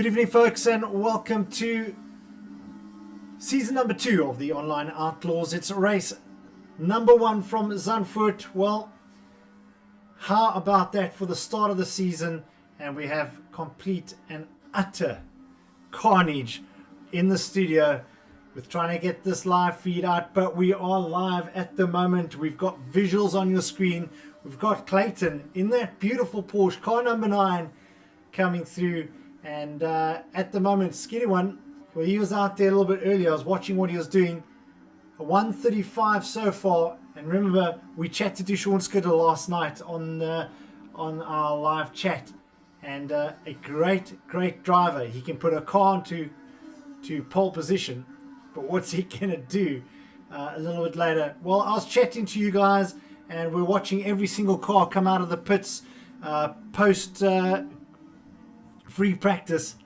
Good evening, folks, and welcome to season number 2 of the Online Outlaws. It's race number 1 from Zandvoort. Well, how about that for the start of the season? And we have complete and utter carnage in the studio with trying to get this live feed out, but we are live at the moment. We've got visuals on your screen. We've got Clayton in that beautiful Porsche, car number 9, coming through. And at the moment, Skinny One, well, he was out there a little bit earlier. I was watching what he was doing. A 1:35 so far. And remember, we chatted to Sean Skidder last night on our live chat. And a great driver. He can put a car into pole position. But what's he going to do a little bit later? Well, I was chatting to you guys, and we're watching every single car come out of the pits post free practice,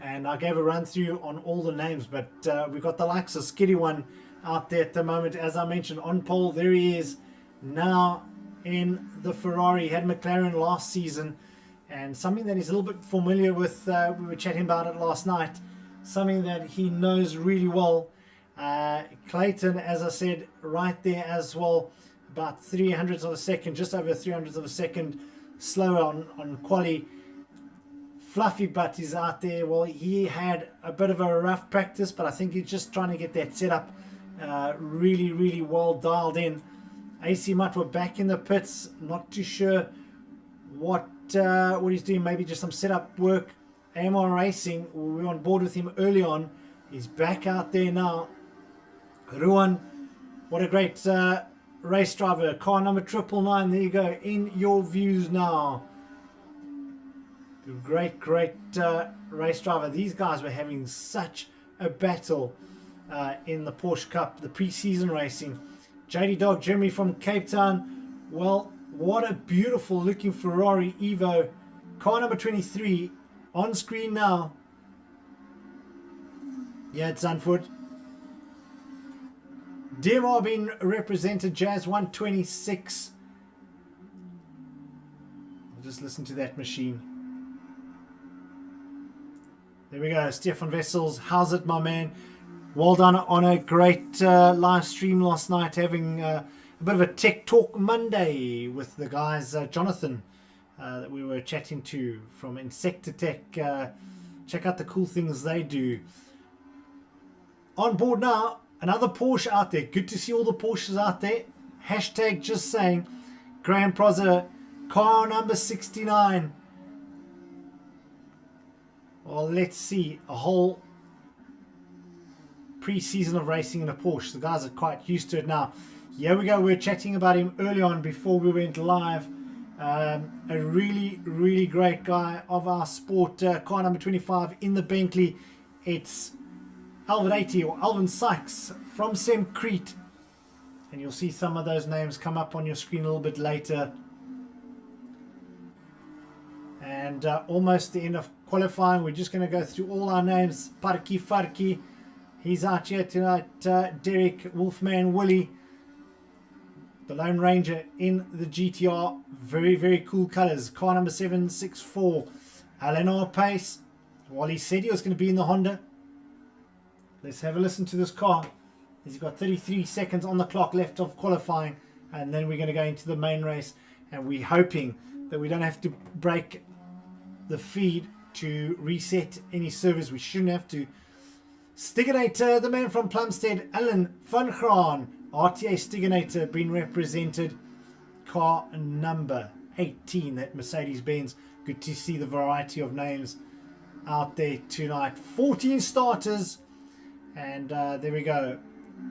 and I gave a run through on all the names, but we've got the likes of Skiddy One out there at the moment. As I mentioned, on pole, there he is now in the Ferrari. He had McLaren last season, and something that he's a little bit familiar with. We were chatting about it last night, something that he knows really well. Clayton, as I said, right there as well, about 300ths of a second, just over 300ths of a second slower on quali. Fluffy Butt is out there. Well, he had a bit of a rough practice, but I think he's just trying to get that set up really well dialed in. AC Matwa back in the pits, not too sure what he's doing, maybe just some setup work. AMR Racing, we were on board with him early on. He's back out there now. Ruan, what a great race driver. Car number 999, there you go, in your views now. Great race driver. These guys were having such a battle in the Porsche Cup, the pre-season racing. JD Dog Jeremy from Cape Town. Well, what a beautiful looking Ferrari Evo. Car number 23 on screen now. Yeah, it's Zandvoort. DMR being represented, Jazz 126. I'll just listen to that machine. There we go, Stefan Vessels. How's it, my man? Well done on a great live stream last night, having a bit of a Tech Talk Monday with the guys, Jonathan, that we were chatting to from Insector Tech. Check out the cool things they do. On board now, another Porsche out there. Good to see all the Porsches out there. Hashtag just saying. Graham Prosser, car number 69. Well, let's see, a whole pre-season of racing in a Porsche. The guys are quite used to it now. Here we go. We were chatting about him early on before we went live. A really great guy of our sport. Car number 25 in the Bentley. It's Alvin 80 or Alvin Sykes from Sem Crete. And you'll see some of those names come up on your screen a little bit later. And almost the end of qualifying. We're just going to go through all our names. Parky Farky, he's out here tonight. Derek, Wolfman Willie, the Lone Ranger in the GTR. Very cool colors. Car number 764. Eleanor Pace. Well, he said he was going to be in the Honda. Let's have a listen to this car. He's got 33 seconds on the clock left of qualifying. And then we're going to go into the main race. And we're hoping that we don't have to break the feed to reset any servers. We shouldn't have to. Stiginator, the man from Plumstead, Alan van Graan, RTA Stiginator being represented. Car number 18, that Mercedes-Benz. Good to see the variety of names out there tonight. 14 starters, and there we go.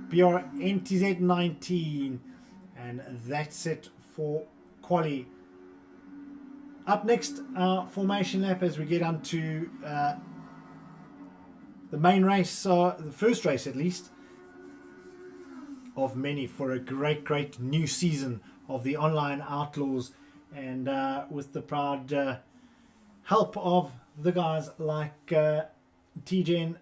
BR NTZ 19, and that's it for quali. Up next, our formation lap as we get on to the main race, the first race at least, of many for a great new season of the Online Outlaws, and with the proud help of the guys like TGen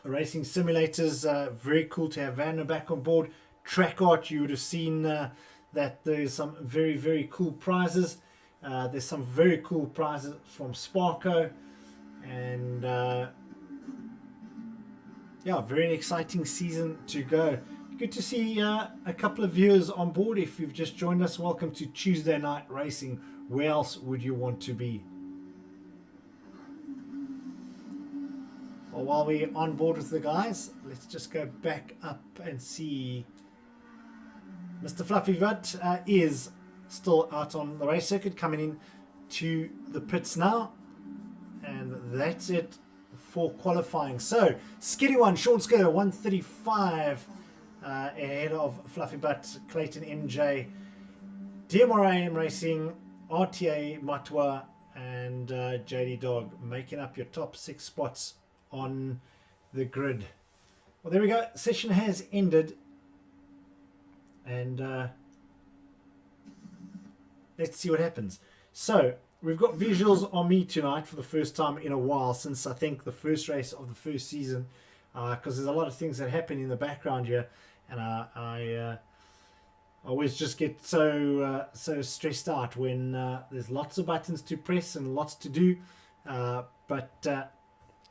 Racing Simulators. Very cool to have Vanna back on board. Track Art, you would have seen that there's some very cool prizes. There's some very cool prizes from Sparko. And yeah, very exciting season to go. Good to see a couple of viewers on board. If you've just joined us, welcome to Tuesday Night Racing. Where else would you want to be? Well, while we're on board with the guys, let's just go back up and see. Mr. Fluffy Butt is still out on the race circuit, coming in to the pits now. And that's it for qualifying. So, Skitty One, Sean Skidder, 135 ahead of Fluffy Butt, Clayton MJ, DMRAM Racing, RTA Matwa, and JD Dog making up your top 6 spots on the grid. Well, there we go. Session has ended. And let's see what happens. So, we've got visuals on me tonight for the first time in a while, since I think the first race of the first season, because there's a lot of things that happen in the background here, and I always just get so stressed out when there's lots of buttons to press and lots to do, but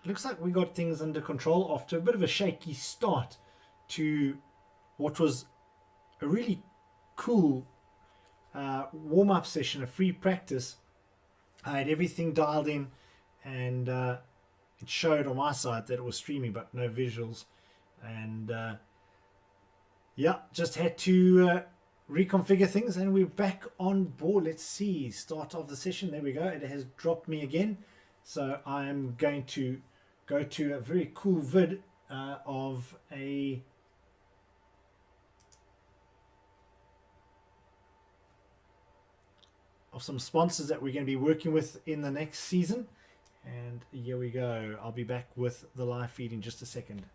looks like we got things under control after a bit of a shaky start to what was a really cool warm-up session, a free practice. I had everything dialed in, and it showed on my side that it was streaming but no visuals, and yeah, just had to reconfigure things, and we're back on board. Let's see, start of the session. There we go. It has dropped me again, so I'm going to go to a very cool vid of some sponsors that we're going to be working with in the next season. And here we go. I'll be back with the live feed in just a second.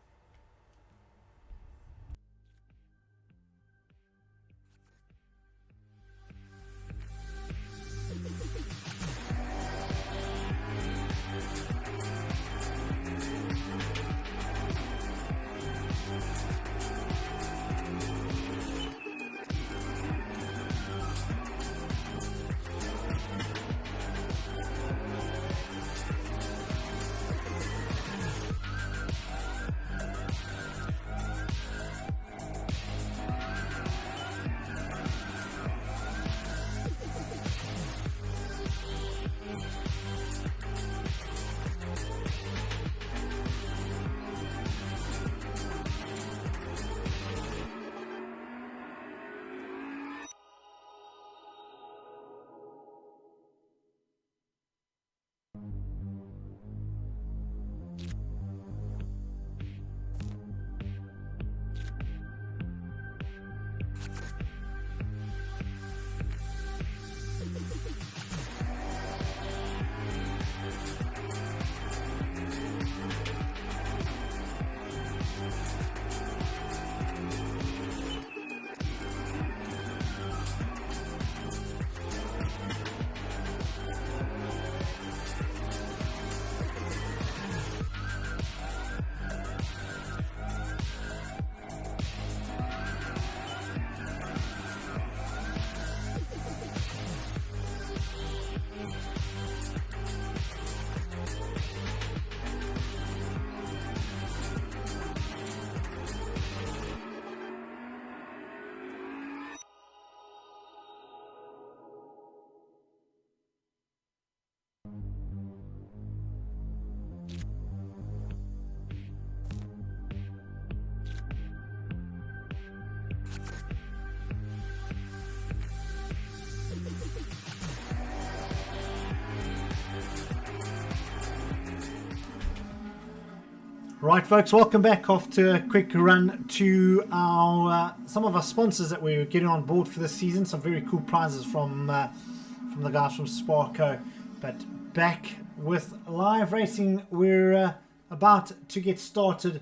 Right, folks, welcome back after a quick run to our some of our sponsors that we're getting on board for this season. Some very cool prizes from the guys from Sparco. But back with live racing, we're about to get started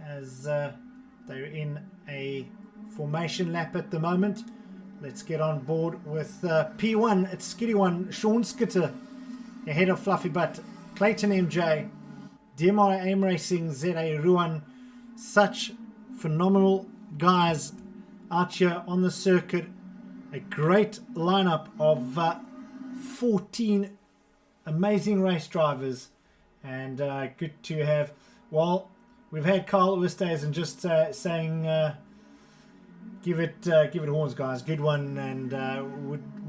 as they're in a formation lap at the moment. Let's get on board with P1. It's Skitty One, Sean Skitter ahead of Fluffy Butt, Clayton MJ, DMR Aim Racing, ZA Ruan. Such phenomenal guys out here on the circuit. A great lineup of 14 amazing race drivers, And good to have. Well, we've had Carl Oosthuizen just saying, give it horns, guys. Good one, and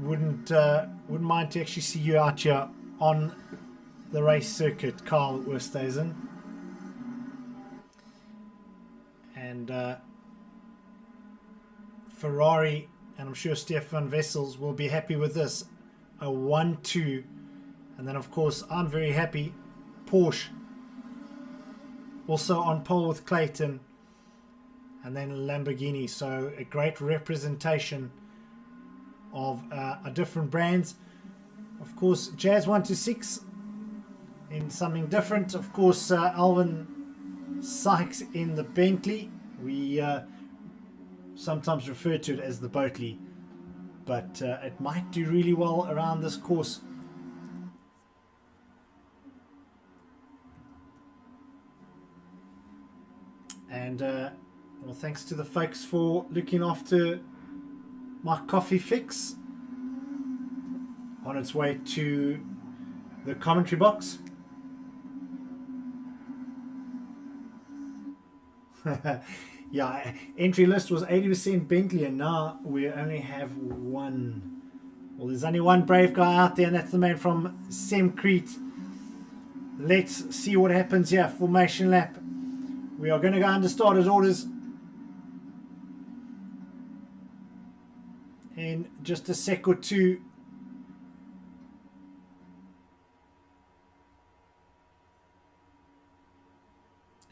wouldn't mind to actually see you out here on the race circuit, Carl Oosthuizen. And Ferrari, and I'm sure Stefan Wessels will be happy with this, a 1-2. And then of course I'm very happy, Porsche also on pole with Clayton, and then Lamborghini. So a great representation of different brands. Of course Jazz 126 in something different. Of course Alvin Sykes in the Bentley. We sometimes refer to it as the Boatley, but it might do really well around this course. And well, thanks to the folks for looking after my coffee fix on its way to the commentary box. Yeah, entry list was 80% Bentley, and now we only have one. Well, there's only one brave guy out there, and that's the man from Semcrete. Let's see what happens here. Formation lap. We are going to go under starters orders in just a sec or two.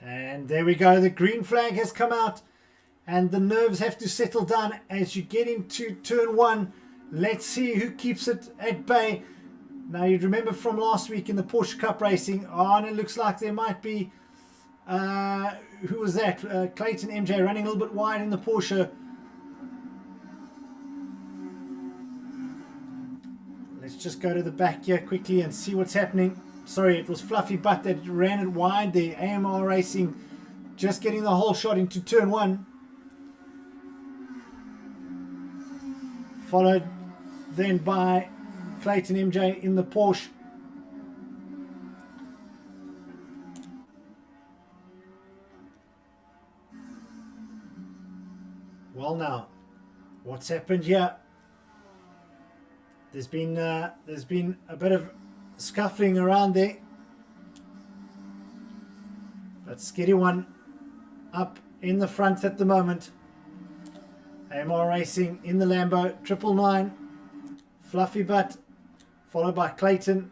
And there we go. The green flag has come out, and the nerves have to settle down as you get into turn one. Let's see who keeps it at bay. Now, you'd remember from last week in the Porsche Cup racing, and it looks like there might be who was that? Clayton MJ running a little bit wide in the Porsche. Let's just go to the back here quickly and see what's happening. Sorry, it was Fluffy Butt that ran it wide. The AMR Racing just getting the whole shot into turn one. Followed then by Clayton MJ in the Porsche. Well, now, what's happened here? There's been a bit of scuffling around there, but Skiddy One up in the front at the moment. AMR Racing in the Lambo, 999, Fluffy Butt, followed by Clayton,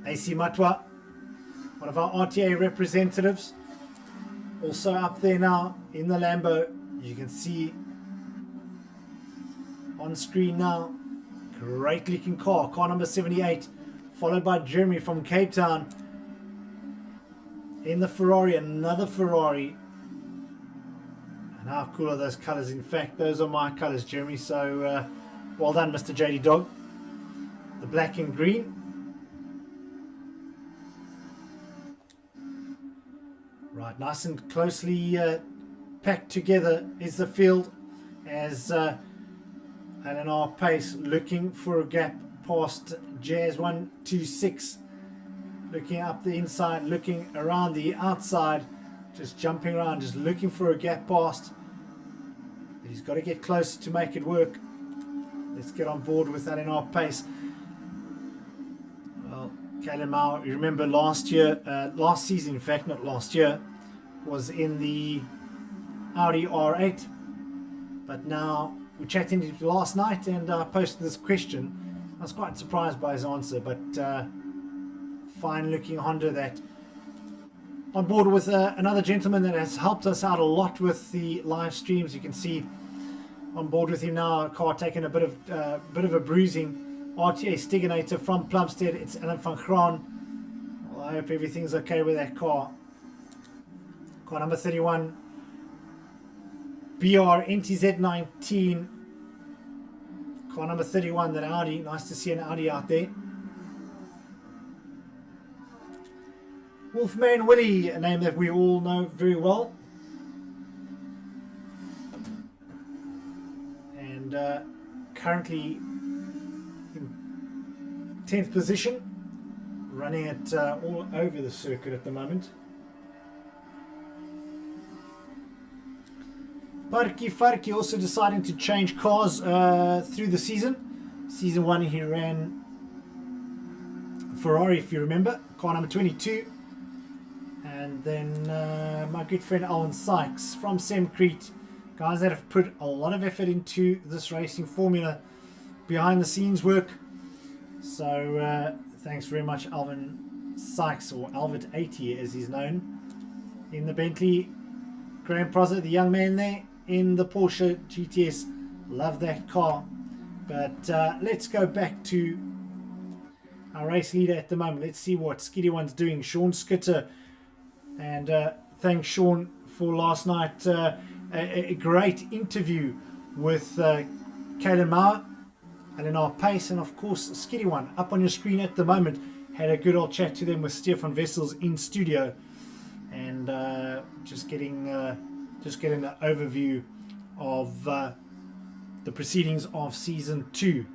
AC Matwa, one of our RTA representatives, also up there now in the Lambo. You can see on screen now, great looking car number 78, followed by Jeremy from Cape Town in the Ferrari, another Ferrari. And how cool are those colors? In fact, those are my colors, Jeremy, so well done, Mr. JD Dog. The black and green. Right, nice and closely packed together is the field as Eleanor Pace looking for a gap past Jazz 126, looking up the inside, looking around the outside, just jumping around, just looking for a gap past. But he's got to get close to make it work. Let's get on board with Eleanor Pace. Well, Caleb Mauer, you remember last season, in fact, not last year, was in the Audi R8, but now we chatted to him last night and posted this question. I was quite surprised by his answer, but fine looking Honda that on board with another gentleman that has helped us out a lot with the live streams. You can see on board with him now, a car taking a bit of a bruising. RTA Stiginator from Plumstead. It's Alan van Graan. Well, I hope everything's okay with that car. Car number 31. BR NTZ19, car number 31, that Audi. Nice to see an Audi out there. Wolfman Willie, a name that we all know very well. And currently in 10th position. running it all over the circuit at the moment. Parky Farky also deciding to change cars through the season. Season 1 he ran Ferrari, if you remember, car number 22. And then my good friend Alan Sykes from Semcrete. Guys that have put a lot of effort into this racing formula, behind the scenes work. So thanks very much Alvin Sykes, or Alvin 80 as he's known, in the Bentley Graham Prosser, the young man there in the Porsche GTS. Love that car. But let's go back to our race leader at the moment. Let's see what Skiddy One's doing, Sean Skitter. And thanks Sean for last night, a great interview with Caden Mauer, Eleanor Pace, and of course Skiddy One up on your screen at the moment. Had a good old chat to them with Stefan Wessels in studio, and just getting the overview of the proceedings of season 2.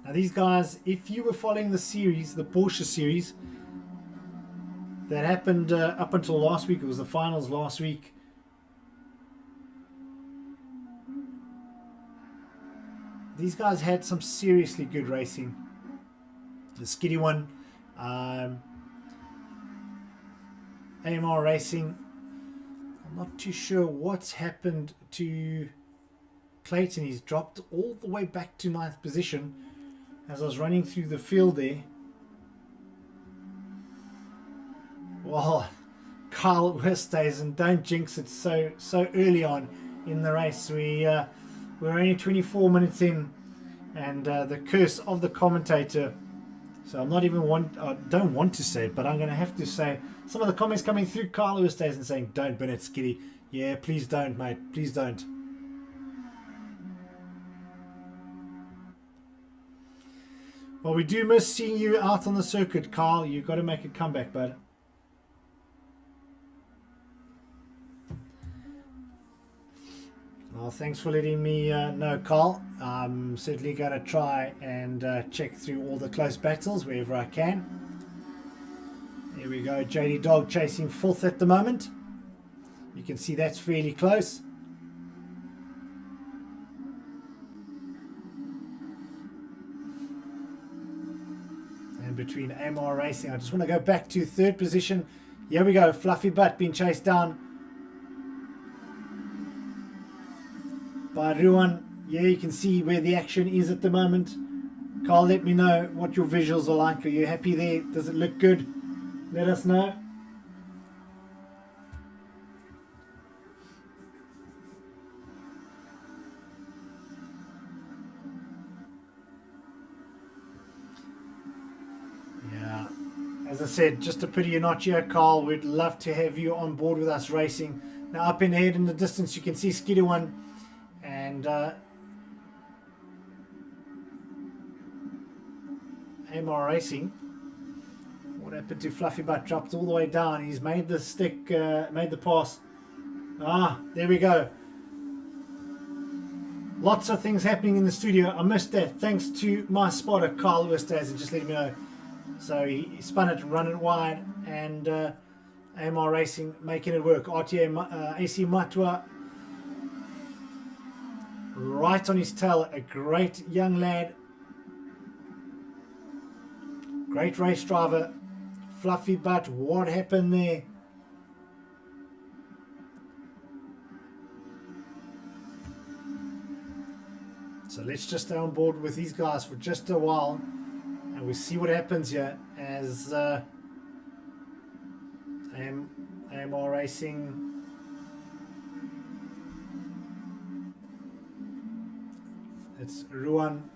Now these guys, if you were following the series, the Porsche series that happened up until last week, it was the finals last week. These guys had some seriously good racing. The Skiddy One, AMR Racing. I'm not too sure what's happened to Clayton. He's dropped all the way back to 9th position as I was running through the field there. Well, Kyle Westhuizen, don't jinx it so early on in the race. We're only 24 minutes in, and the curse of the commentator. So I'm not even I don't want to say it, but I'm going to have to say some of the comments coming through. Kyle Westhuizen saying, "Don't bin it, Skiddy." Yeah, please don't, mate. Please don't. Well, we do miss seeing you out on the circuit, Kyle. You've got to make a comeback, bud. Well, thanks for letting me know, Carl. I'm certainly going to try and check through all the close battles wherever I can. Here we go, JD Dog chasing 4th at the moment. You can see that's fairly close. And between AMR Racing, I just want to go back to 3rd position. Here we go, Fluffy Butt being chased down by Ruan. Yeah, you can see where the action is at the moment. Carl, let me know what your visuals are like. Are you happy there? Does it look good? Let us know. Yeah, as I said, just a pity you're not here, Carl. We'd love to have you on board with us racing. Now up in ahead in the distance you can see Skiddy One and AMR Racing. What happened to Fluffy Butt? Dropped all the way down. He's made the stick, made the pass. Ah, there we go. Lots of things happening in the studio. I missed that. Thanks to my spotter, Carl Westhuizen, just letting me know. So he spun it, run it wide, and AMR Racing making it work. RTA AC Matwa right on his tail. A great young lad. Great race driver. Fluffy Butt, what happened there? So let's just stay on board with these guys for just a while and we see what happens here as AMR Racing it's Ruan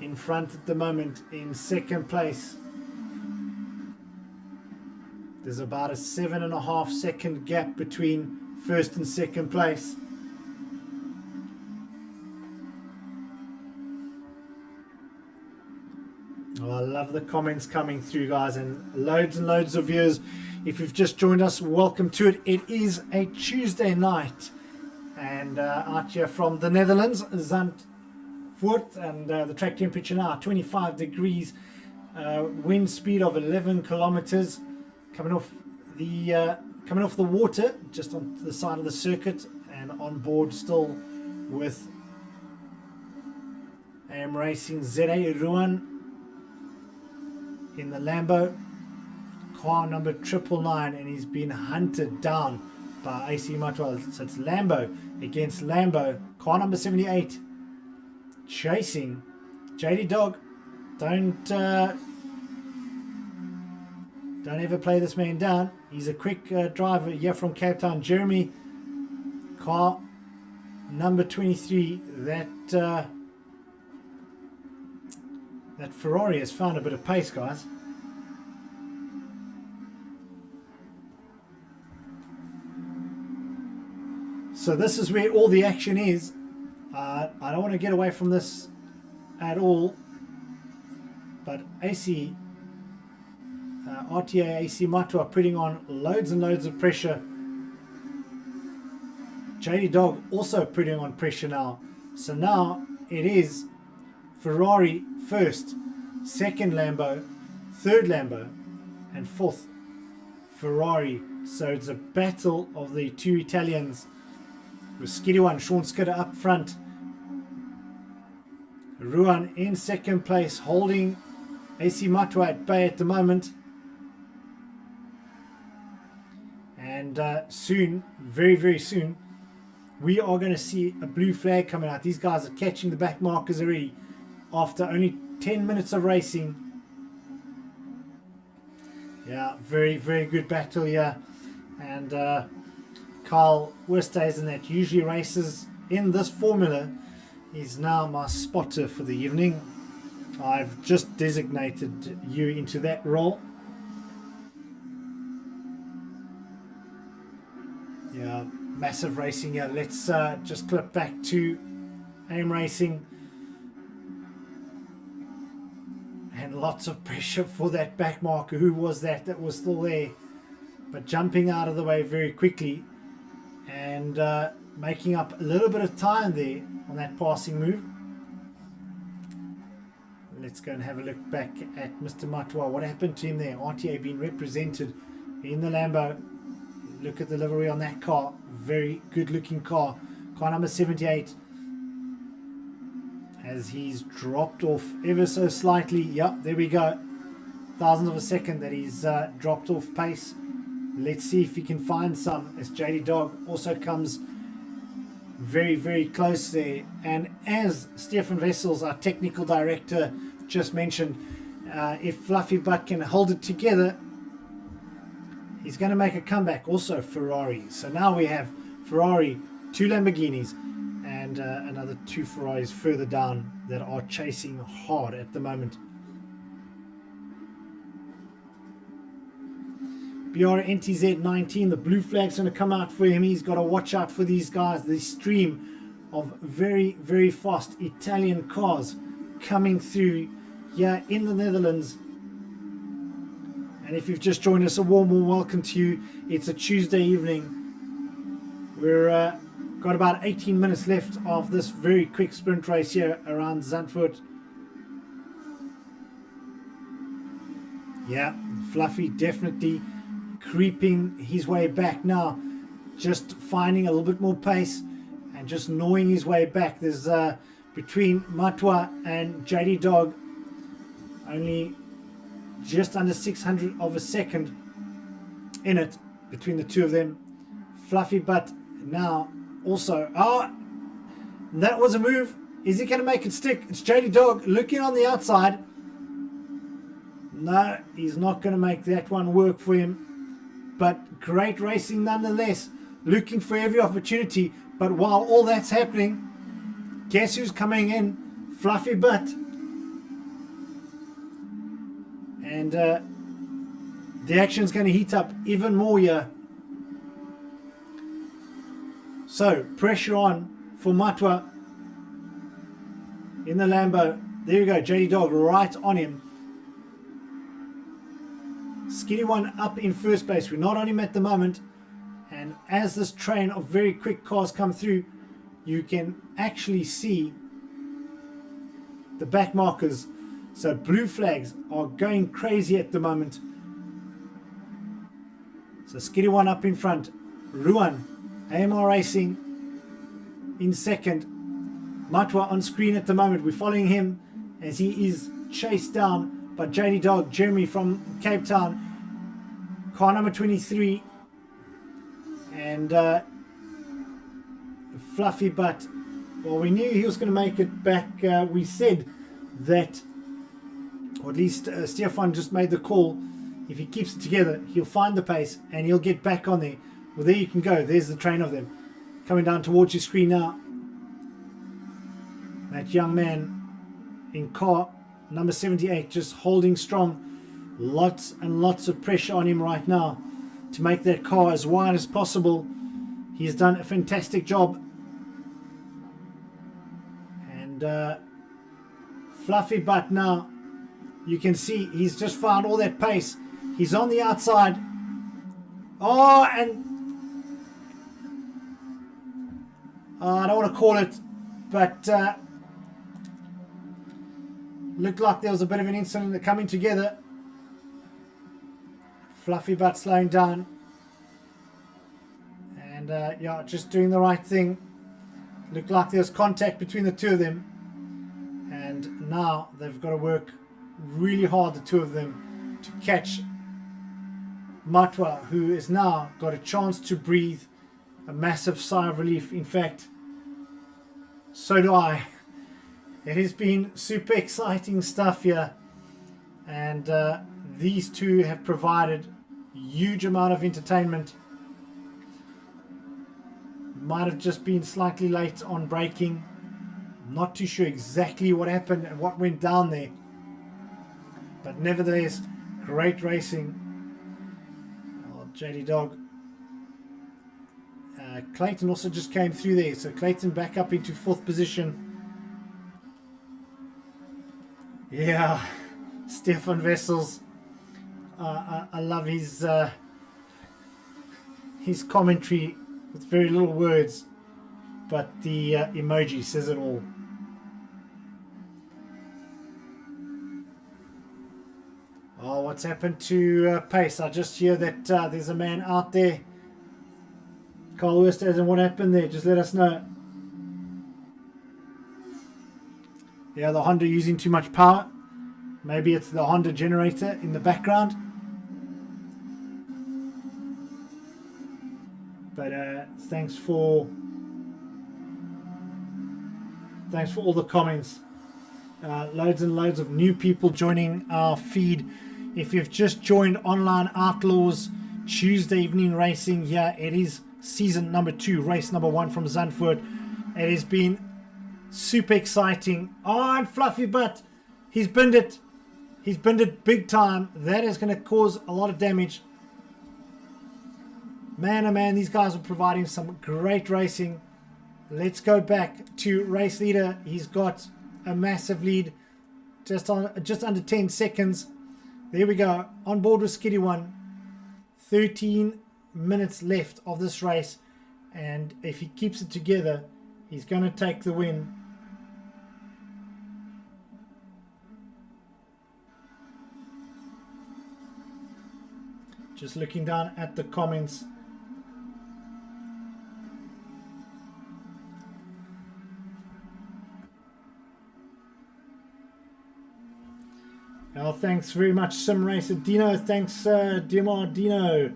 in front at the moment in 2nd place. There's about a 7.5 second gap between 1st and 2nd place. Oh, I love the comments coming through, guys, and loads of viewers. If you've just joined us, welcome to it. It is a Tuesday night, and out here from the Netherlands, Zandvoort, Zandvoort, and the track temperature now 25 degrees, wind speed of 11 kilometers, coming off the water just on the side of the circuit, and on board still with AM Racing ZA Ruan in the Lambo, car number 999, and he's been hunted down by AC Matwa. So it's Lambo against Lambo, car number 78 chasing JD Dog. Don't ever play this man down. He's a quick driver here from Cape Town. Jeremy, car number 23. That Ferrari has found a bit of pace, guys. So this is where all the action is. I don't want to get away from this at all, but RTA AC Mato are putting on loads and loads of pressure. JD Dog also putting on pressure now. So now it is Ferrari first, second Lambo, third Lambo, and fourth Ferrari. So it's a battle of the two Italians, with Skiddy One, Sean Skidder up front, Ruan in second place, holding AC Matwa at bay at the moment. And soon, very, very soon, we are going to see a blue flag coming out. These guys are catching the back markers already after only 10 minutes of racing. Yeah, very, very good battle here. And Carl Westhuizen, that usually races in this formula, is now my spotter for the evening. I've just designated you into that role. Yeah, massive racing here. Let's just clip back to AIM Racing. And lots of pressure for that back marker. Who was that? That was still there, but jumping out of the way very quickly and making up a little bit of time there on that passing move. Let's go and have a look back at Mr. Matwa. What happened to him there? RTA being represented in the Lambo. Look at the livery on that car. Very good looking car. Car number 78. As he's dropped off ever so slightly. Yep, there we go. Thousandths of a second that he's dropped off pace. Let's see if he can find some, as JD Dog also comes very, very close there. And as Stefan Wessels, our technical director, just mentioned, if Fluffy Butt can hold it together, he's going to make a comeback. Also Ferrari. So now we have Ferrari, 2 Lamborghinis, and another 2 Ferraris further down that are chasing hard at the moment. BR NTZ19, the blue flag's going to come out for him. He's got to watch out for these guys. The stream of very, very fast Italian cars coming through here in the Netherlands. And if you've just joined us, a warm welcome to you. It's a Tuesday evening. We're got about 18 minutes left of this very quick sprint race here around Zandvoort. Yeah, Fluffy definitely creeping his way back now, just finding a little bit more pace and just gnawing his way back. There's between Matwa and JD Dog only just under 600 of a second in it between the two of them. Fluffy Butt now also, that was a move. Is he going to make it stick? It's JD Dog looking on the outside. No, he's not going to make that one work for him. But great racing nonetheless, looking for every opportunity. But while all that's happening, guess who's coming in? Fluffy Butt. And the action's going to heat up even more here. So pressure on for Matwa in the Lambo. There you go, JD Dog right on him. Skiddy One up in first place. We're not on him at the moment, and as this train of very quick cars come through, you can actually see the back markers. So blue flags are going crazy at the moment. So Skitty One up in front. Ruan, AMR Racing in second. Matwa on screen at the moment. We're following him as he is chased down by JD Dog, Jeremy from Cape Town. Car number 23. And Fluffy Butt. Well, we knew he was going to make it back. We said that, or at least Stefan just made the call. If he keeps it together, he'll find the pace and he'll get back on there. Well, there you can go. There's the train of them coming down towards your screen now. That young man in car number 78 just holding strong. Lots and lots of pressure on him right now to make that car as wide as possible. He's done a fantastic job. And Fluffy Butt now, you can see he's just found all that pace. He's on the outside. Oh, and I don't want to call it, but looked like there was a bit of an incident coming together. Fluffy Butt slowing down. And yeah, just doing the right thing. Looked like there was contact between the two of them. And now they've got to work really hard, the two of them, to catch Matwa, who has now got a chance to breathe. A massive sigh of relief. In fact, so do I. It has been super exciting stuff here. And these two have provided a huge amount of entertainment. Might have just been slightly late on braking. Not too sure exactly what happened and what went down there. But nevertheless, great racing. Oh, JD Dog. Clayton also just came through there. So Clayton back up into 4th position. Yeah, Stefan Wessels. I love his commentary with very little words, but the emoji says it all. Oh, what's happened to pace? I just hear that there's a man out there. Carl Westhuizen, what happened there? Just let us know. Yeah, the Honda using too much power. Maybe it's the Honda generator in the background. But thanks for all the comments. Loads and loads of new people joining our feed. If you've just joined Online Outlaws Tuesday evening racing, here it is season number 2, race number 1 from Zandvoort. It has been super exciting. Oh, and Fluffy Butt, he's binned it. He's binned it big time. That is going to cause a lot of damage. Man, oh man, these guys are providing some great racing. Let's go back to race leader. He's got a massive lead, just under 10 seconds. There we go. On board with Skitty One. 13 minutes left of this race, and if he keeps it together, he's going to take the win. Just looking down at the comments. Oh, thanks very much, Sim Racer Dino. Thanks, Dimar Dino.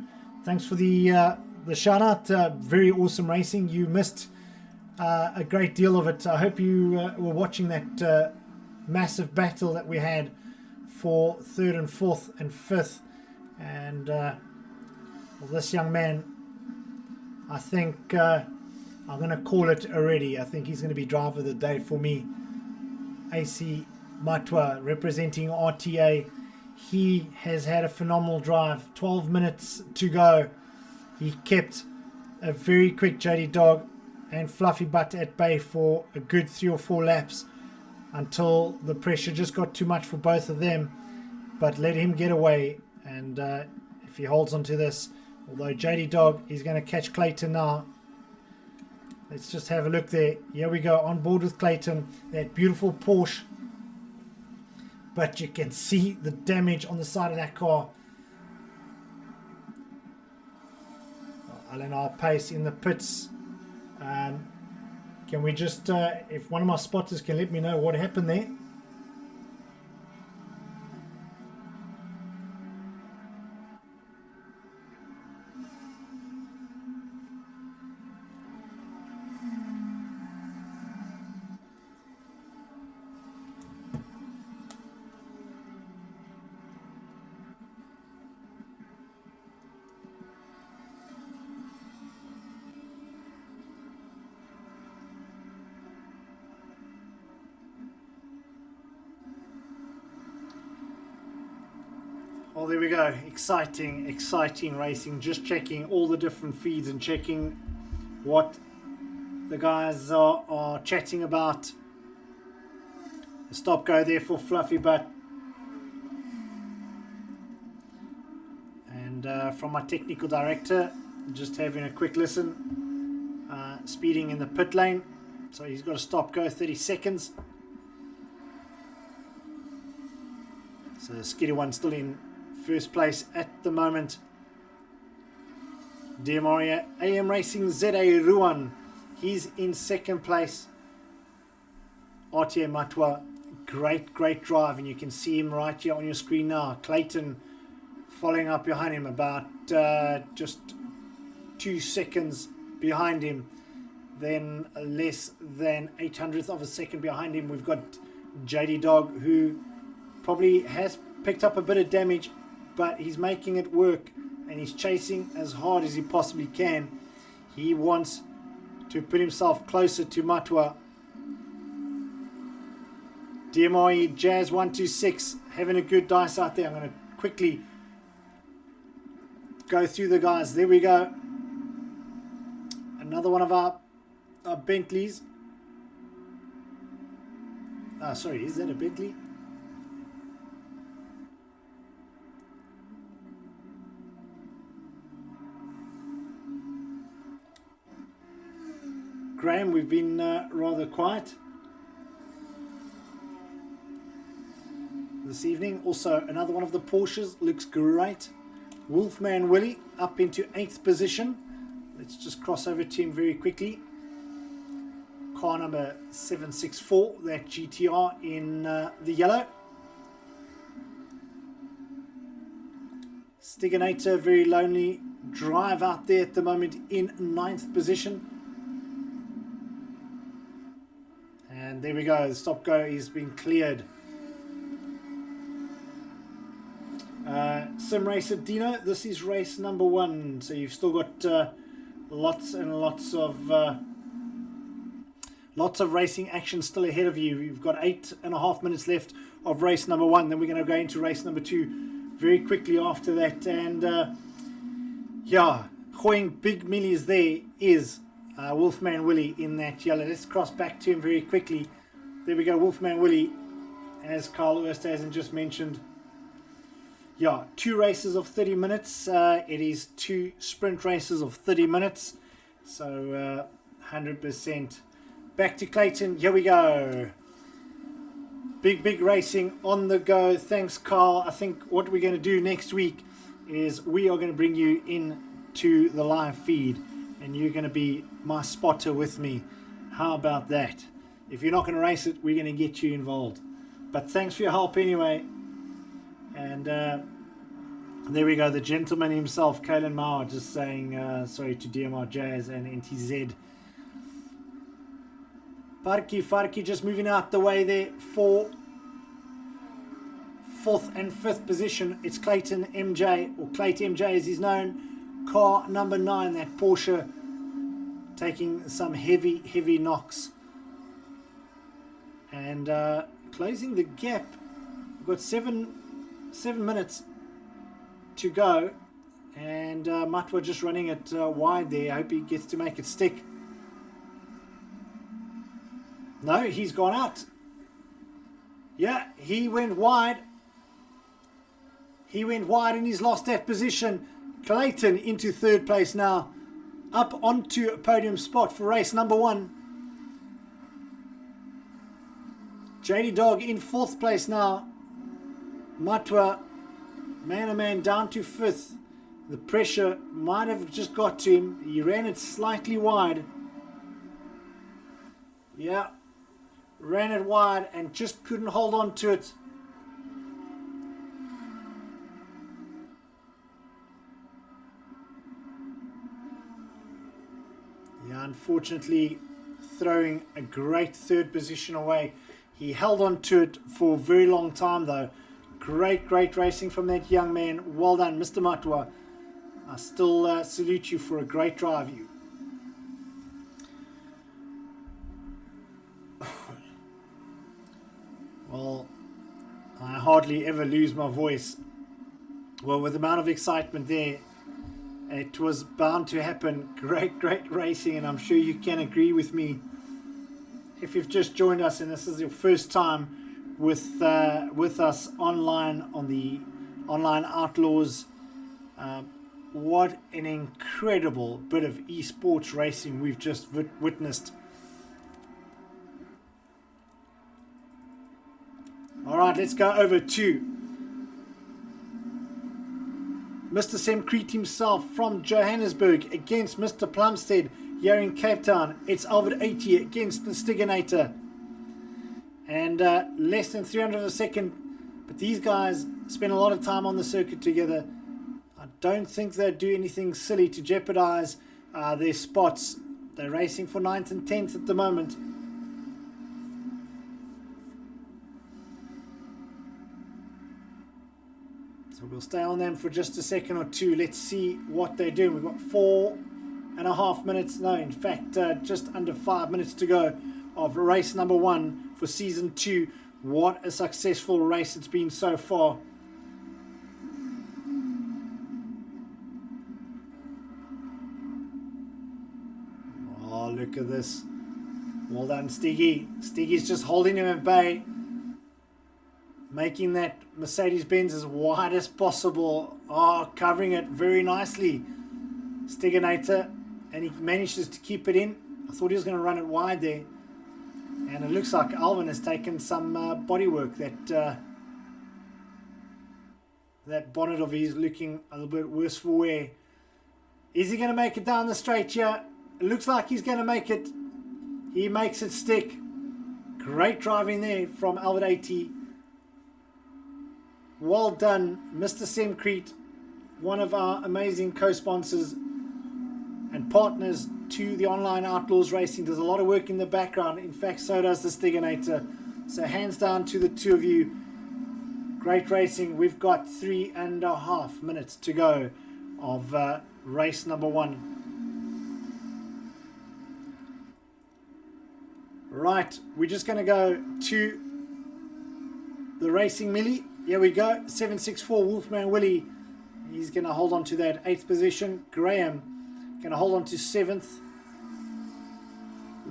Thanks for the shout out. Very awesome racing. You missed a great deal of it. I hope you were watching that massive battle that we had for 3rd and 4th and 5th. And well, this young man, I think I'm going to call it already. I think he's going to be driver of the day for me. AC Matwa representing RTA. He has had a phenomenal drive. 12 minutes to go. He kept a very quick JD Dog and Fluffy Butt at bay for a good 3 or 4 laps until the pressure just got too much for both of them. But let him get away, and if he holds on to this, although JD Dog is going to catch Clayton now. Let's just have a look there. Here we go, on board with Clayton. That beautiful Porsche but you can see the damage on the side of that car. LNR pace in the pits. Can we just, if one of my spotters can let me know what happened there. Well, there we go. Exciting, exciting racing. Just checking all the different feeds and checking what the guys are chatting about. A stop go there for Fluffy Butt. And from my technical director, just having a quick listen. Speeding in the pit lane. So he's got a stop go, 30 seconds. So the Skiddy one still in first place at the moment. DMR AM Racing ZA Ruan, he's in second place. RTA Matwa, great drive, and you can see him right here on your screen now. Clayton following up behind him, about just 2 seconds behind him. Then less than 800th of a second behind him, we've got JD Dog, who probably has picked up a bit of damage, but he's making it work and he's chasing as hard as he possibly can. He wants to put himself closer to Matwa. DMRE Jazz 126 having a good dice out there. I'm going to quickly go through the guys. There we go. Another one of our Bentleys. Sorry, is that a Bentley? Graham, we've been rather quiet this evening. Also, another one of the Porsches looks great. Wolfman Willie up into 8th position. Let's just cross over to him very quickly. Car number 764, that GTR in the yellow. Stiganator, very lonely drive out there at the moment in 9th position. And there we go, the stop go is being cleared. Sim Racer Dino, this is race number 1, so you've still got lots and lots of racing action still ahead of you. You've got 8.5 minutes left of race number 1, then we're going to go into race number 2 very quickly after that. And yeah, going big millies there is Wolfman Willie in that yellow. Let's cross back to him very quickly. There we go, Wolfman Willie, as Carl Oosthuizen just mentioned. Yeah, 2 races of 30 minutes. It is 2 sprint races of 30 minutes. So 100%. Back to Clayton. Here we go. Big racing on the go. Thanks, Carl. I think what we're going to do next week is we are going to bring you in to the live feed, and you're going to be my spotter with me. How about that? If you're not going to race it, we're going to get you involved. But thanks for your help anyway. And there we go, the gentleman himself, Kalen Mauer, just saying sorry to DMR Jazz and NTZ. Farki just moving out the way there for 4th and 5th position. It's Clayton MJ, or Clayton MJ as he's known. Car number 9, that Porsche, taking some heavy knocks. And closing the gap. We've got 7 minutes to go, and Matwa just running it wide there. I hope he gets to make it stick. No, he's gone out. Yeah, he went wide. He went wide and he's lost that position. Clayton into 3rd place now, up onto a podium spot for race number 1. JD Dog in 4th place now. Matwa, man down to 5th. The pressure might have just got to him. He ran it slightly wide. Yeah, ran it wide and just couldn't hold on to it. Yeah, unfortunately, throwing a great 3rd position away. He held on to it for a very long time though. Great racing from that young man. Well done, Mr. Matwa. I still salute you for a great drive. Well, I hardly ever lose my voice. Well, with the amount of excitement there, it was bound to happen. Great racing, and I'm sure you can agree with me. If you've just joined us and this is your first time with us online on the Online Outlaws, what an incredible bit of esports racing we've just witnessed. Alright, let's go over to Mr. Semcrete himself from Johannesburg against Mr. Plumstead here in Cape Town. It's Alvid 80 against the Stiganator. And less than 300 of a second. But these guys spend a lot of time on the circuit together. I don't think they'd do anything silly to jeopardize their spots. They're racing for 9th and 10th at the moment. So we'll stay on them for just a second or two. Let's see what they're doing. We've got 4.5 minutes. No, in fact, just under 5 minutes to go of race number 1 for season 2. What a successful race it's been so far. Oh, look at this. Well done, Stiggy. Stiggy's just holding him at bay, making that Mercedes-Benz as wide as possible. Oh, covering it very nicely, Stiganator, and he manages to keep it in. I thought he was going to run it wide there, and it looks like Alvin has taken some bodywork. That bonnet of his looking a little bit worse for wear. Is he going to make it down the straight here? It looks like he's going to make it. He makes it stick. Great driving there from Alvid 80. Well done, Mr. Semcrete, one of our amazing co-sponsors and partners to the Online Outlaws Racing. Does a lot of work in the background. In fact, so does the Stiganator. So hands down to the two of you. Great racing. We've got 3.5 minutes to go of race number 1. Right, we're just going to go to the Racing Millie. Here we go, 764 Wolfman Willie. He's going to hold on to that 8th position. Graham going to hold on to 7th.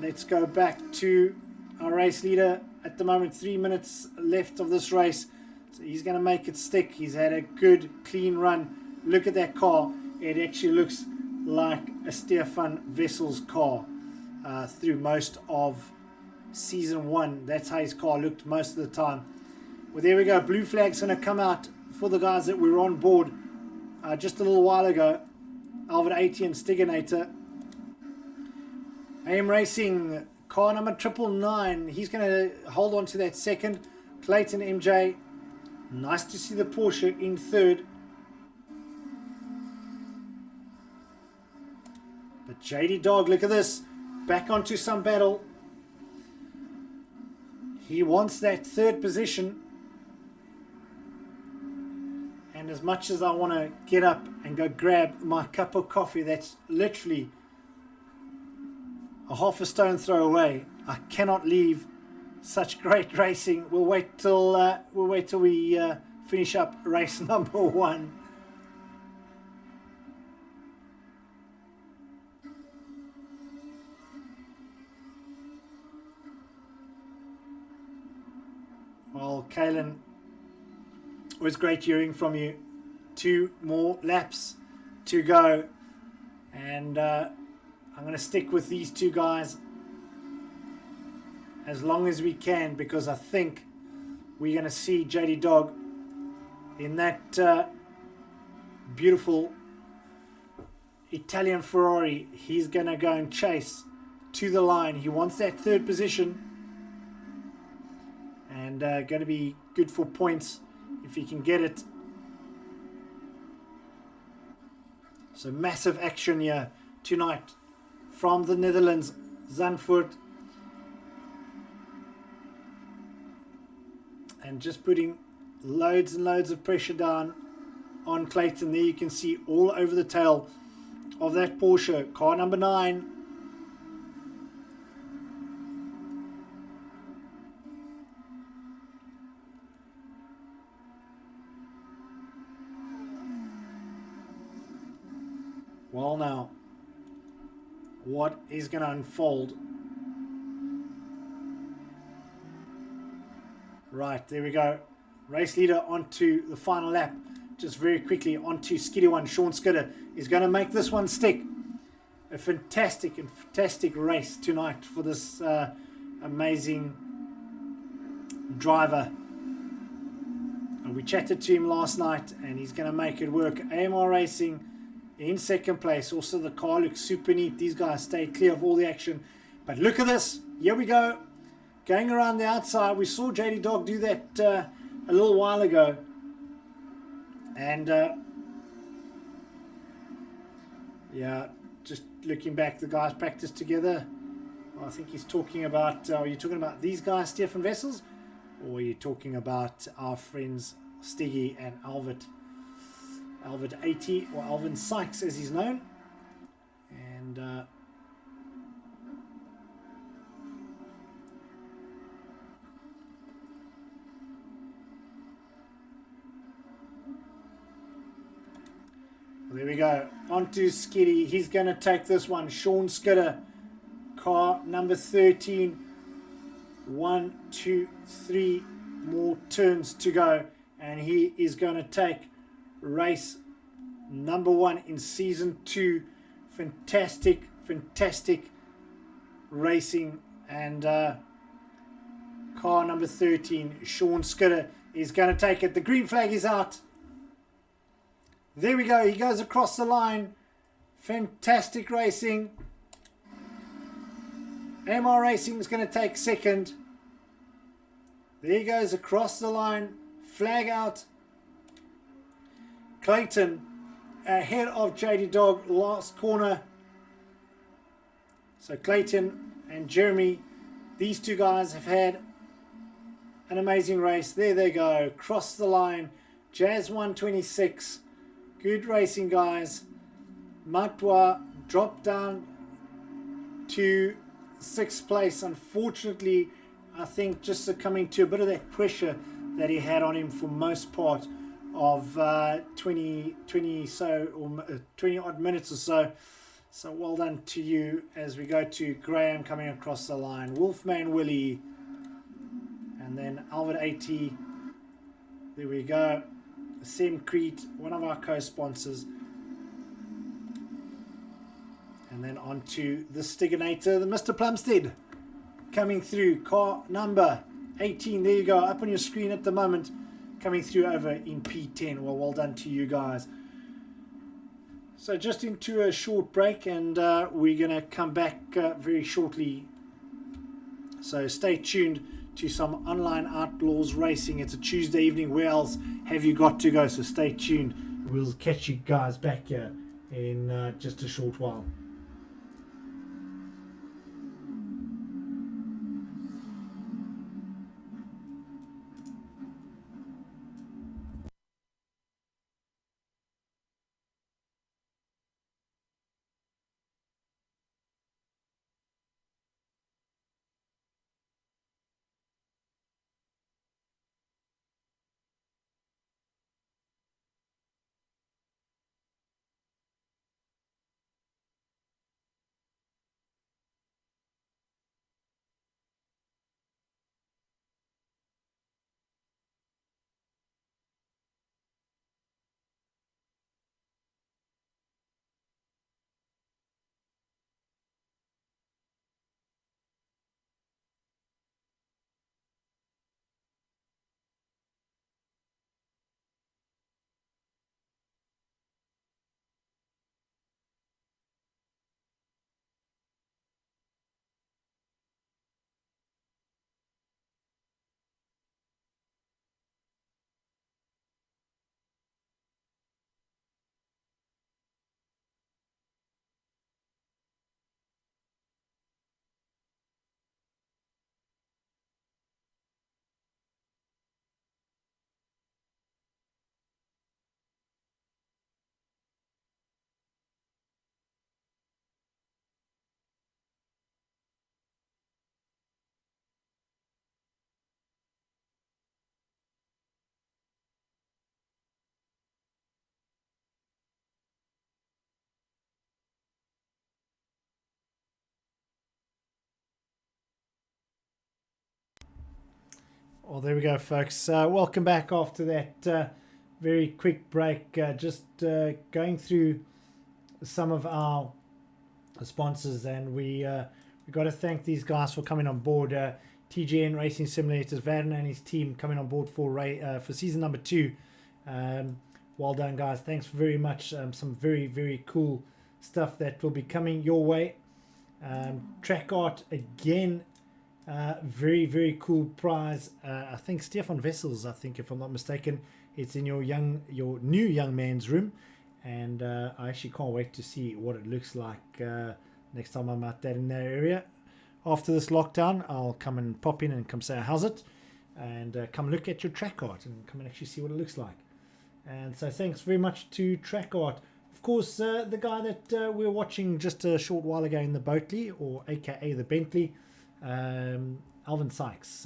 Let's go back to our race leader. At the moment, 3 minutes left of this race. So he's going to make it stick. He's had a good, clean run. Look at that car. It actually looks like a Stefan Vessel's car through most of season 1. That's how his car looked most of the time. Well, there we go. Blue flag's going to come out for the guys that were on board just a little while ago. Alvid 80 and Stiganator. AM Racing, car number 999. He's going to hold on to that second. Clayton MJ. Nice to see the Porsche in third. But JD Dog, look at this. Back onto some battle. He wants that 3rd position. And as much as I want to get up and go grab my cup of coffee, that's literally a half a stone throw away. I cannot leave such great racing. We'll wait till we finish up race number 1. Well, Kalen, it was great hearing from you. 2 more laps to go, and I'm going to stick with these 2 guys as long as we can, because I think we're going to see JD Dog in that beautiful Italian Ferrari. He's going to go and chase to the line. He wants that third position, and going to be good for points if he can get it. So massive action here tonight from the Netherlands, Zandvoort. And just putting loads and loads of pressure down on Clayton. There you can see all over the tail of that Porsche, car number 9. Well, now, what is going to unfold? Right, there we go. Race leader onto the final lap. Just very quickly onto Skiddy one. Sean Skidder is going to make this one stick. A fantastic race tonight for this amazing driver. And we chatted to him last night, and he's going to make it work. AMR Racing in second place. Also, the car looks super neat. These guys stayed clear of all the action. But look at this. Here we go. Going around the outside. We saw JD Dog do that a little while ago. And, yeah, just looking back, the guys practiced together. I think he's talking about, are you talking about these guys, Stefan Vessels? Or are you talking about our friends Stiggy and Alvin 80, or Alvin Sykes as he's known? And there we go. On to Skiddy. He's going to take this one. Sean Skidder, car number 13. 1, 2, 3 more turns to go, and he is going to take race number 1 in season 2. Fantastic racing. And car number 13, Sean Skidder, is going to take it. The green flag is out. There we go. He goes across the line. Fantastic racing. AMR Racing is going to take second. There he goes across the line. Flag out. Clayton ahead of JD Dog, last corner. So Clayton and Jeremy, these two guys have had an amazing race. There they go. Cross the line. Jazz 126. Good racing, guys. Matwa dropped down to 6th place. Unfortunately, I think just succumbing to a bit of that pressure that he had on him for most part of 20 odd minutes or so. So well done to you as we go to Graham coming across the line. Wolfman Willie. And then Alvin 80. There we go. Semcrete, one of our co-sponsors. And then on to the Stiganator, the Mr. Plumstead, coming through, car number 18. There you go, up on your screen at the moment, coming through over in P10. Well done to you guys. So just into a short break, and we're going to come back very shortly. So stay tuned to some Online Outlaws racing. It's a Tuesday evening. Where else have you got to go? So stay tuned. We'll catch you guys back here in just a short while. Well, there we go, folks. Welcome back after that very quick break. Just going through some of our sponsors, and we got to thank these guys for coming on board. TGN Racing Simulators, Van and his team coming on board for season number 2. Well done, guys. Thanks very much. Some very, very cool stuff that will be coming your way. Track art again. Very, very cool prize. I think Stefan Wessels, I think, if I'm not mistaken, it's in your new young man's room, and I actually can't wait to see what it looks like next time I'm out there in that area. After this lockdown, I'll come and pop in and come say how's it, and come look at your track art and come and actually see what it looks like. And so thanks very much to Track Art. Of course, the guy that we were watching just a short while ago in the Boatley, or aka the Bentley, Alvin Sykes,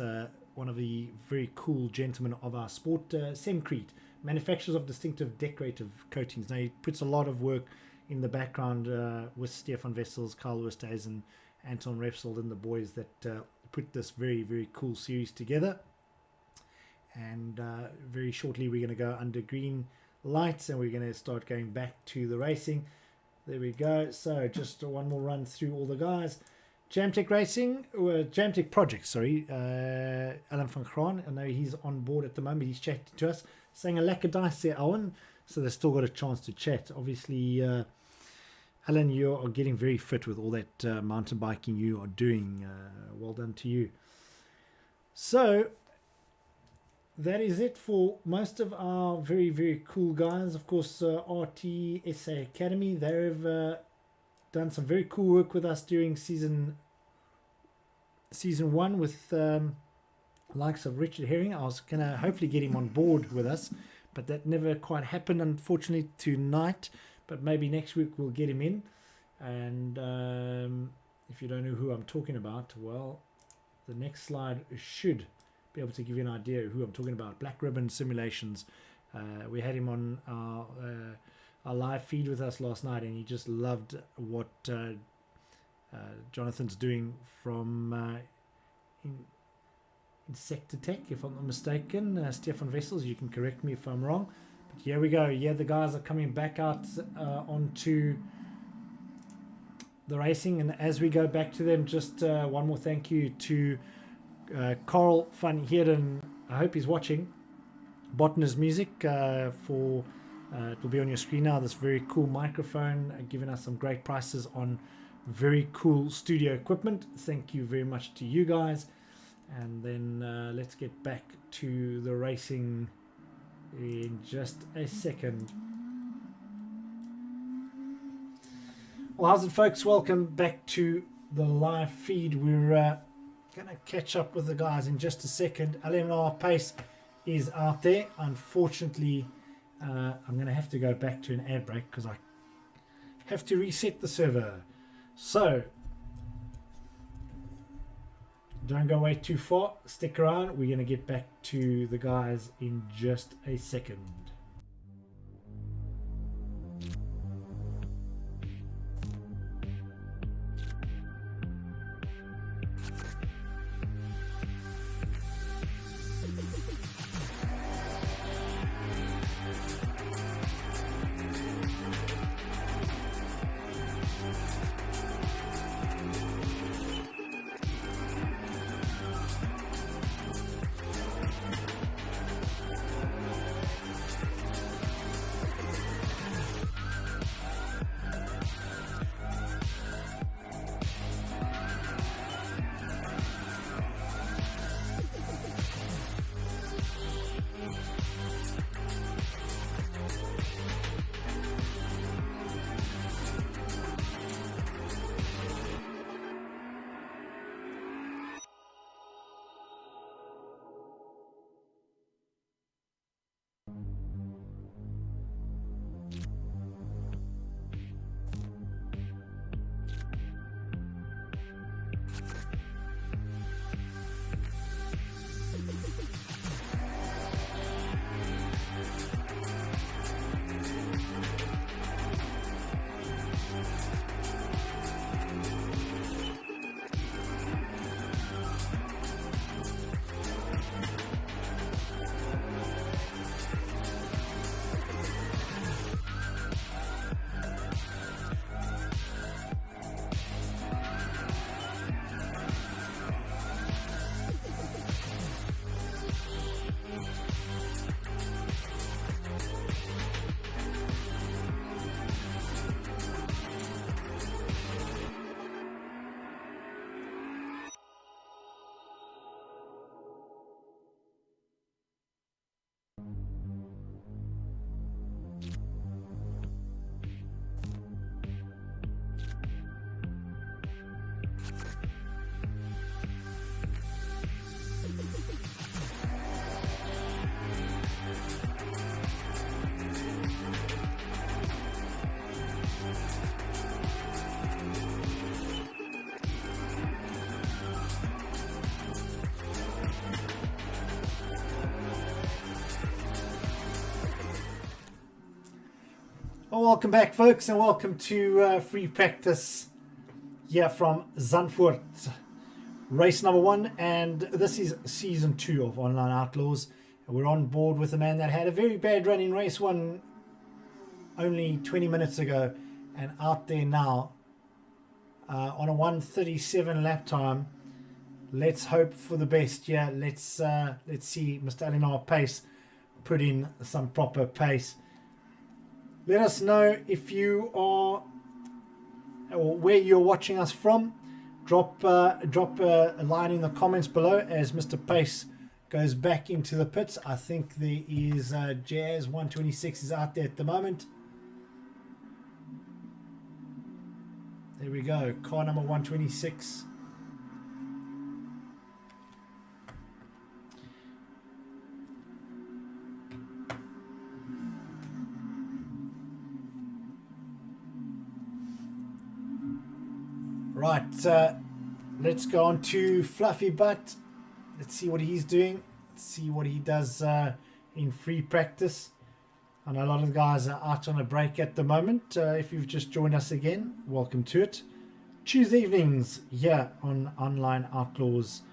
one of the very cool gentlemen of our sport. Semcrete, manufacturers of distinctive decorative coatings. Now, he puts a lot of work in the background with Stefan Wessels, Carl Westhuizen, Anton Repsold and the boys that put this very, very cool series together. And very shortly we're going to go under green lights and we're going to start going back to the racing. There we go. So just one more run through all the guys. Jamtech Racing, Jamtech Project, sorry, Alan van Graan. I know he's on board at the moment. He's chatting to us, saying a lack of dice there, Owen. So they've still got a chance to chat. Obviously, Alan, you are getting very fit with all that mountain biking you are doing. Well done to you. So that is it for most of our very, very cool guys. Of course, RTSA Academy, they've done some very cool work with us during season 1 with likes of Richard Herring. I was going to hopefully get him on board with us, but that never quite happened, unfortunately, tonight. But maybe next week we'll get him in. And if you don't know who I'm talking about, well, the next slide should be able to give you an idea of who I'm talking about. Black Ribbon Simulations. We had him on our live feed with us last night, and he just loved what Jonathan's doing from Insector Tech, if I'm not mistaken. Stefan Wessels, you can correct me if I'm wrong. But here we go. Yeah, the guys are coming back out onto the racing, and as we go back to them, just one more thank you to Carl van Heerden. I hope he's watching. Botanist Music for it will be on your screen now, this very cool microphone, giving us some great prices on very cool studio equipment. Thank you very much to you guys. And then let's get back to the racing in just a second. Well, how's it, folks? Welcome back to the live feed. We're going to catch up with the guys in just a second. 11.5 pace is out there. Unfortunately, I'm going to have to go back to an ad break because I have to reset the server. So don't go away too far. Stick around. We're going to get back to the guys in just a second. Well, welcome back, folks, and welcome to free practice here from Zandvoort. Race number 1, and this is season 2 of Online Outlaws. We're on board with a man that had a very bad run in race 1 only 20 minutes ago, and out there now on a 1:37 lap time. Let's hope for the best. Yeah, let's see Mr. Alinar Pace put in some proper pace. Let us know if you are, or where you're watching us from. Drop a line in the comments below as Mr. Pace goes back into the pits. I think there is Jazz 126 is out there at the moment. There we go, car number 126. Right, let's go on to Fluffy Butt. Let's see what he's doing. Let's see what he does in free practice. I know a lot of the guys are out on a break at the moment. If you've just joined us again, welcome to it. Tuesday evenings here on Online Outlaws.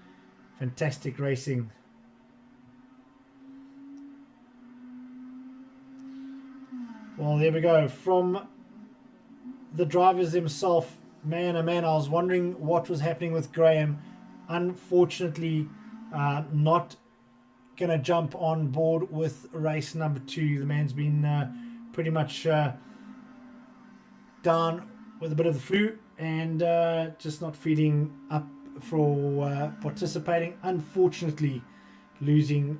Fantastic racing. Well, there we go. From the drivers themselves, man, oh man, I was wondering what was happening with Graham. Unfortunately, not going to jump on board with race number 2. The man's been pretty much down with a bit of the flu and just not feeling up for participating. Unfortunately, losing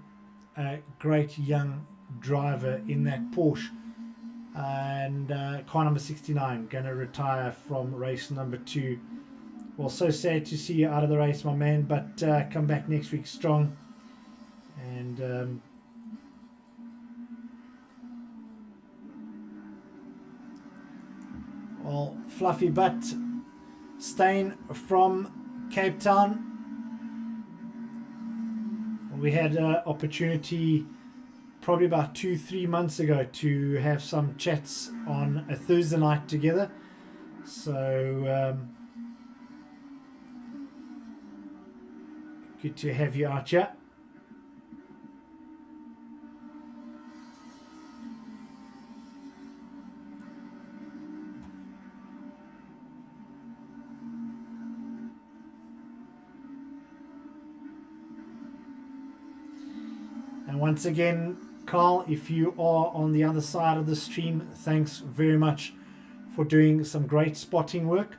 a great young driver in that Porsche. And car number 69 going to retire from race number 2. Well, so sad to see you out of the race, my man, but come back next week strong. And well, Fluffy Butt staying from Cape Town. We had an opportunity probably about 2-3 months ago to have some chats on a Thursday night together. So good to have you out here. And once again, Carl, if you are on the other side of the stream, thanks very much for doing some great spotting work.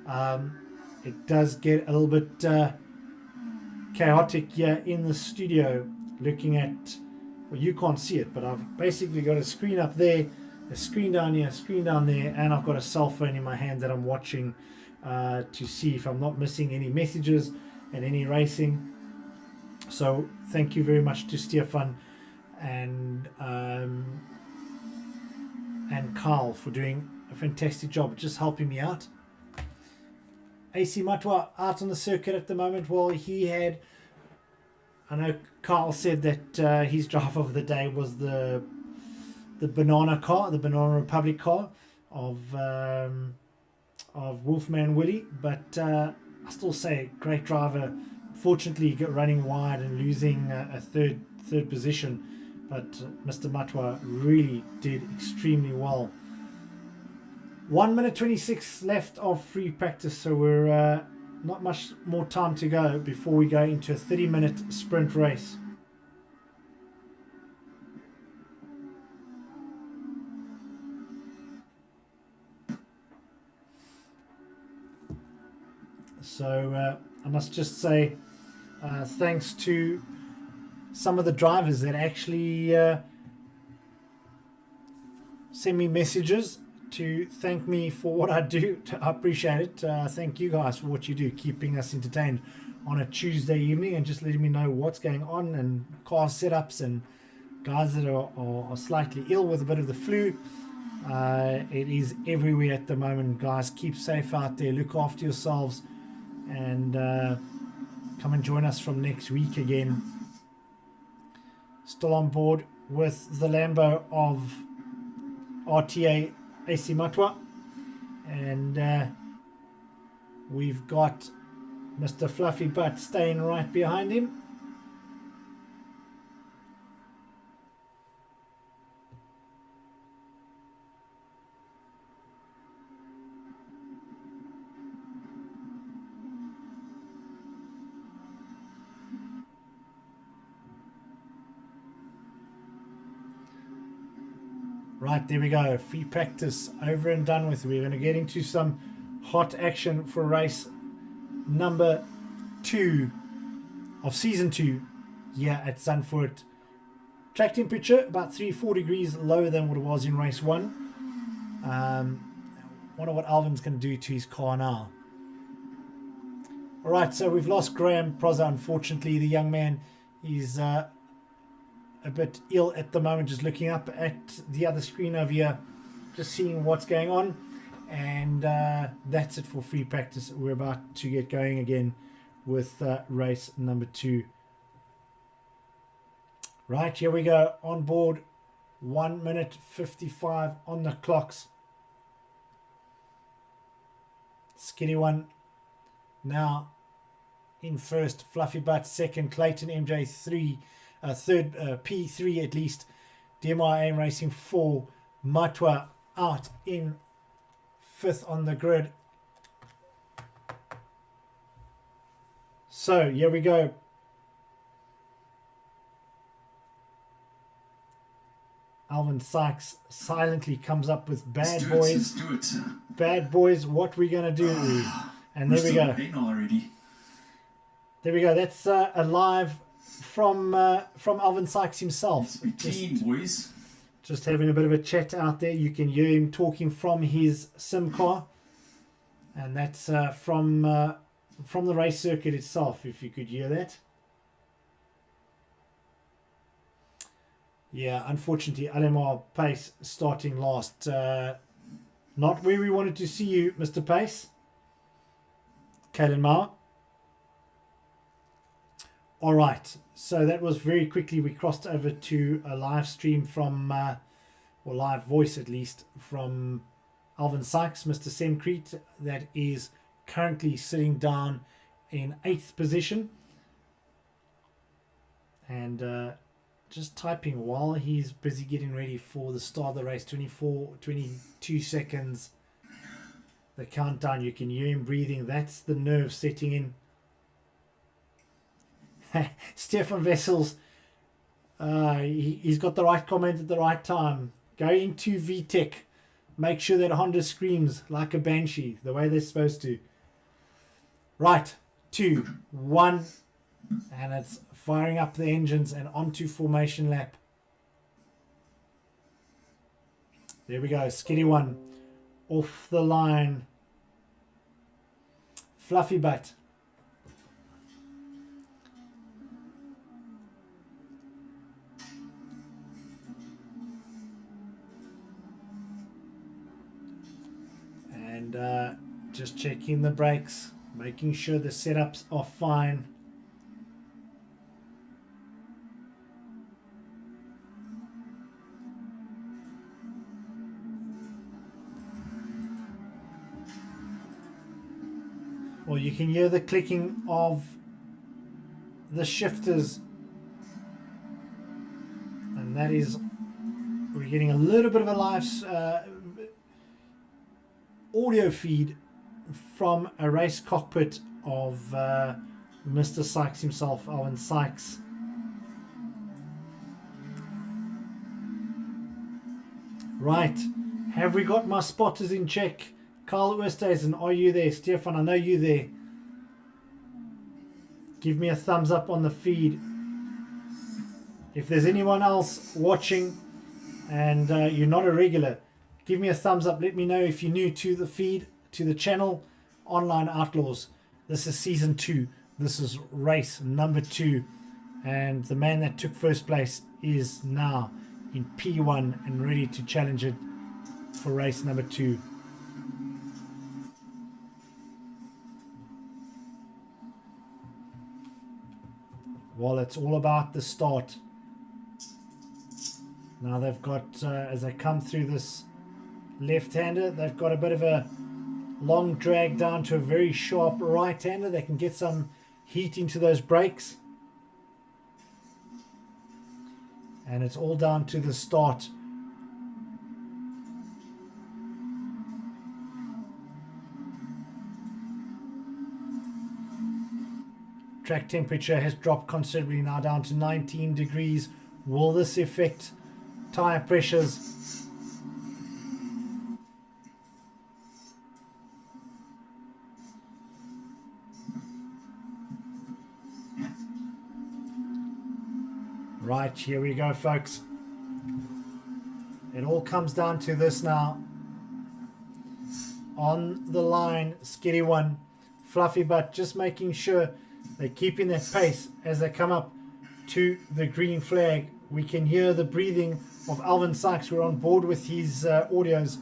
It does get a little bit chaotic here in the studio looking at, well, you can't see it, but I've basically got a screen up there, a screen down here, a screen down there, and I've got a cell phone in my hand that I'm watching to see if I'm not missing any messages and any racing. So thank you very much to Stefan and Carl for doing a fantastic job, just helping me out. AC Matwa out on the circuit at the moment. Well, he had, I know Carl said that his driver of the day was the banana car, the Banana Republic car of Wolfman Willie, but I still say great driver. Fortunately, running wide and losing a third position, but Mr. Matwa really did extremely well. 1 minute 26 left of free practice, so we're not much more time to go before we go into a 30-minute sprint race. So I must just say thanks to some of the drivers that actually send me messages to thank me for what I do. I appreciate it. Thank you guys for what you do, keeping us entertained on a Tuesday evening and just letting me know what's going on and car setups and guys that are slightly ill with a bit of the flu. It is everywhere at the moment, guys. Keep safe out there, look after yourselves, and come and join us from next week again. Still on board with the Lambo of RTA AC Matwa, and we've got Mr. Fluffy Butt staying right behind him. Right, there we go. Free practice over and done with. We're going to get into some hot action for race number 2 of season 2 here at Zandvoort. Track temperature about 3-4 degrees lower than what it was in race 1. Wonder what Alvin's going to do to his car now. Alright, so we've lost Graham Proza, unfortunately. The young man is a bit ill at the moment, just looking up at the other screen over here, just seeing what's going on. And that's it for free practice. We're about to get going again with race number 2. Right, here we go. On board, 1 minute 55 on the clocks. Skinny One now in first, Fluffy Butt second, Clayton MJ3 third, P3 at least, DMR Aim Racing 4, Matwa out in 5th on the grid. So here we go. Alvin Sykes silently comes up with Bad Boys. Bad Boys, what we gonna do? And there we go. There we go. That's a live from Alvin Sykes himself. Just having a bit of a chat out there. You can hear him talking from his sim car, and that's from the race circuit itself, if you could hear that. Yeah, unfortunately, Alemar Pace starting last. Not where we wanted to see you, Mr. Pace. Kalen Ma. All right, so that was very quickly. We crossed over to a live stream from, or live voice at least, from Alvin Sykes, Mr. Semcrete, that is currently sitting down in 8th position. And just typing while he's busy getting ready for the start of the race. 22 seconds. The countdown, you can hear him breathing. That's the nerve setting in. Stefan Vessels, he's got the right comment at the right time. Go into VTEC. Make sure that Honda screams like a banshee, the way they're supposed to. Right, 2, 1, and it's firing up the engines and onto formation lap. There we go, Skinny One off the line. Fluffy Butt. And just checking the brakes, making sure the setups are fine. Well, you can hear the clicking of the shifters, and that is, we're getting a little bit of a live audio feed from a race cockpit of Mr. Sykes himself, Alvin Sykes. Right, have we got my spotters in check? Carl Oosthuizen, are you there? Stefan, I know you're there. Give me a thumbs up on the feed. If there's anyone else watching and you're not a regular, give me a thumbs up. Let me know if you're new to the feed, to the channel, Online Outlaws. This is season 2. This is race number 2. And the man that took first place is now in P1 and ready to challenge it for race number 2. Well, it's all about the start. Now they've got, as they come through this left-hander, they've got a bit of a long drag down to a very sharp right-hander. They can get some heat into those brakes. And it's all down to the start. Track temperature has dropped considerably now, down to 19 degrees. Will this affect tire pressures? Right, here we go, folks. It all comes down to this now. On the line, Skitty One, Fluffy Butt, just making sure they're keeping that pace as they come up to the green flag. We can hear the breathing of Alvin Sykes. We're on board with his audios.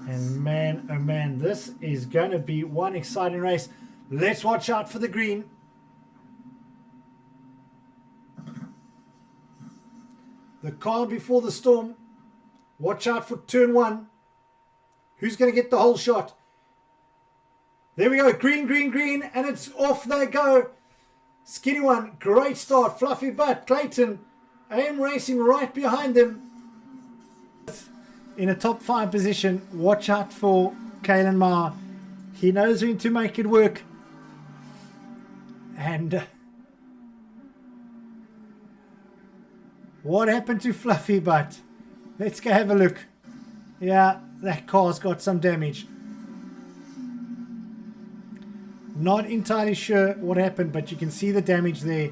And man, oh man, this is going to be one exciting race. Let's watch out for the green. The calm before the storm. Watch out for turn 1. Who's going to get the whole shot? There we go. Green, green, green. And it's off they go. Skinny One. Great start. Fluffy Butt. Clayton. AM Racing right behind them. In a top 5 position. Watch out for Kalen Ma. He knows when to make it work. And what happened to Fluffy Butt? Let's go have a look. Yeah, that car's got some damage. Not entirely sure what happened, but you can see the damage there.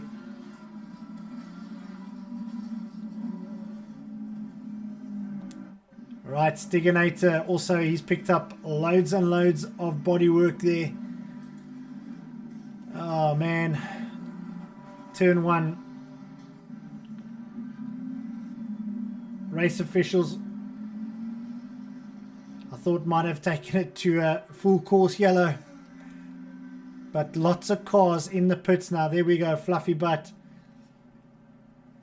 Right, Stiganator, also he's picked up loads and loads of bodywork there. Oh man. Turn 1. Race officials, I thought might have taken it to a full course yellow. But lots of cars in the pits now. There we go. Fluffy Butt.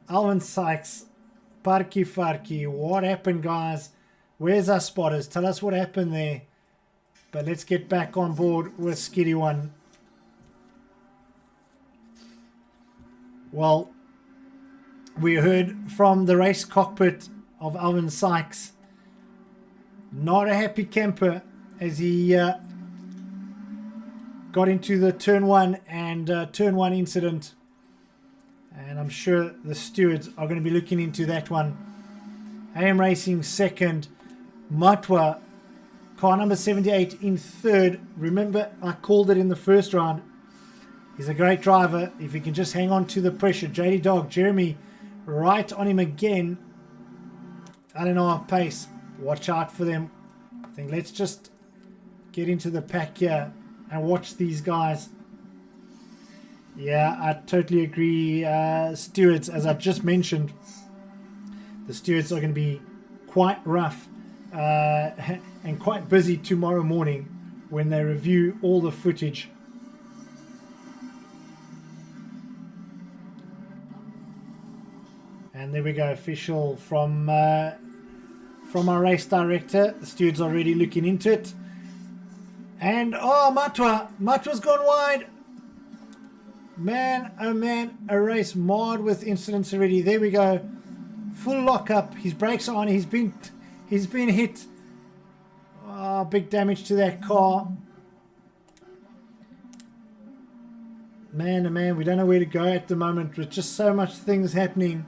Alvin Sykes. Parky Farky. What happened, guys? Where's our spotters? Tell us what happened there. But let's get back on board with Skitty One. Well, we heard from the race cockpit of Alvin Sykes. Not a happy camper as he got into the turn 1 and turn 1 incident, and I'm sure the stewards are going to be looking into that one. AM Racing second, Matwa, car number 78 in third. Remember, I called it in the first round. He's a great driver if he can just hang on to the pressure. JD Dog, Jeremy, right on him again. I don't know our pace. Watch out for them. I think let's just get into the pack here and watch these guys. Yeah, I totally agree. Stewards, as I just mentioned, the stewards are going to be quite rough and quite busy tomorrow morning when they review all the footage. And there we go, official from our race director. The stewards are already looking into it. And, oh, Matwa's gone wide. Man, oh man, a race marred with incidents already. There we go. Full lockup. His brakes are on. He's been hit. Oh, big damage to that car. Man, oh man, we don't know where to go at the moment. With just so much things happening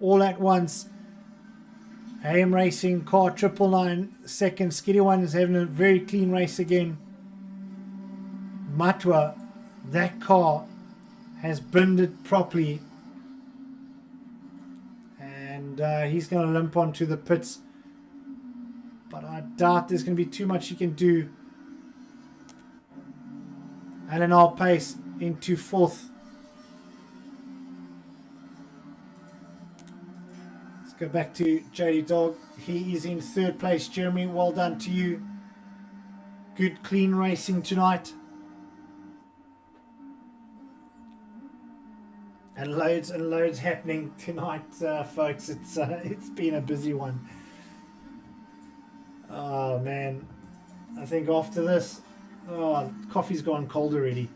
all at once. AM Racing, car 999, second. Skitty One is having a very clean race again. Matwa, that car has binned it properly. and he's going to limp on to the pits, but I doubt there's going to be too much he can do. Alan R. Pace into fourth. Let's go back to JD Dog. He is in third place. Jeremy, well done to you. Good clean racing tonight. And loads happening tonight, folks. It's been a busy one. Oh man, I think after this, coffee's gone cold already.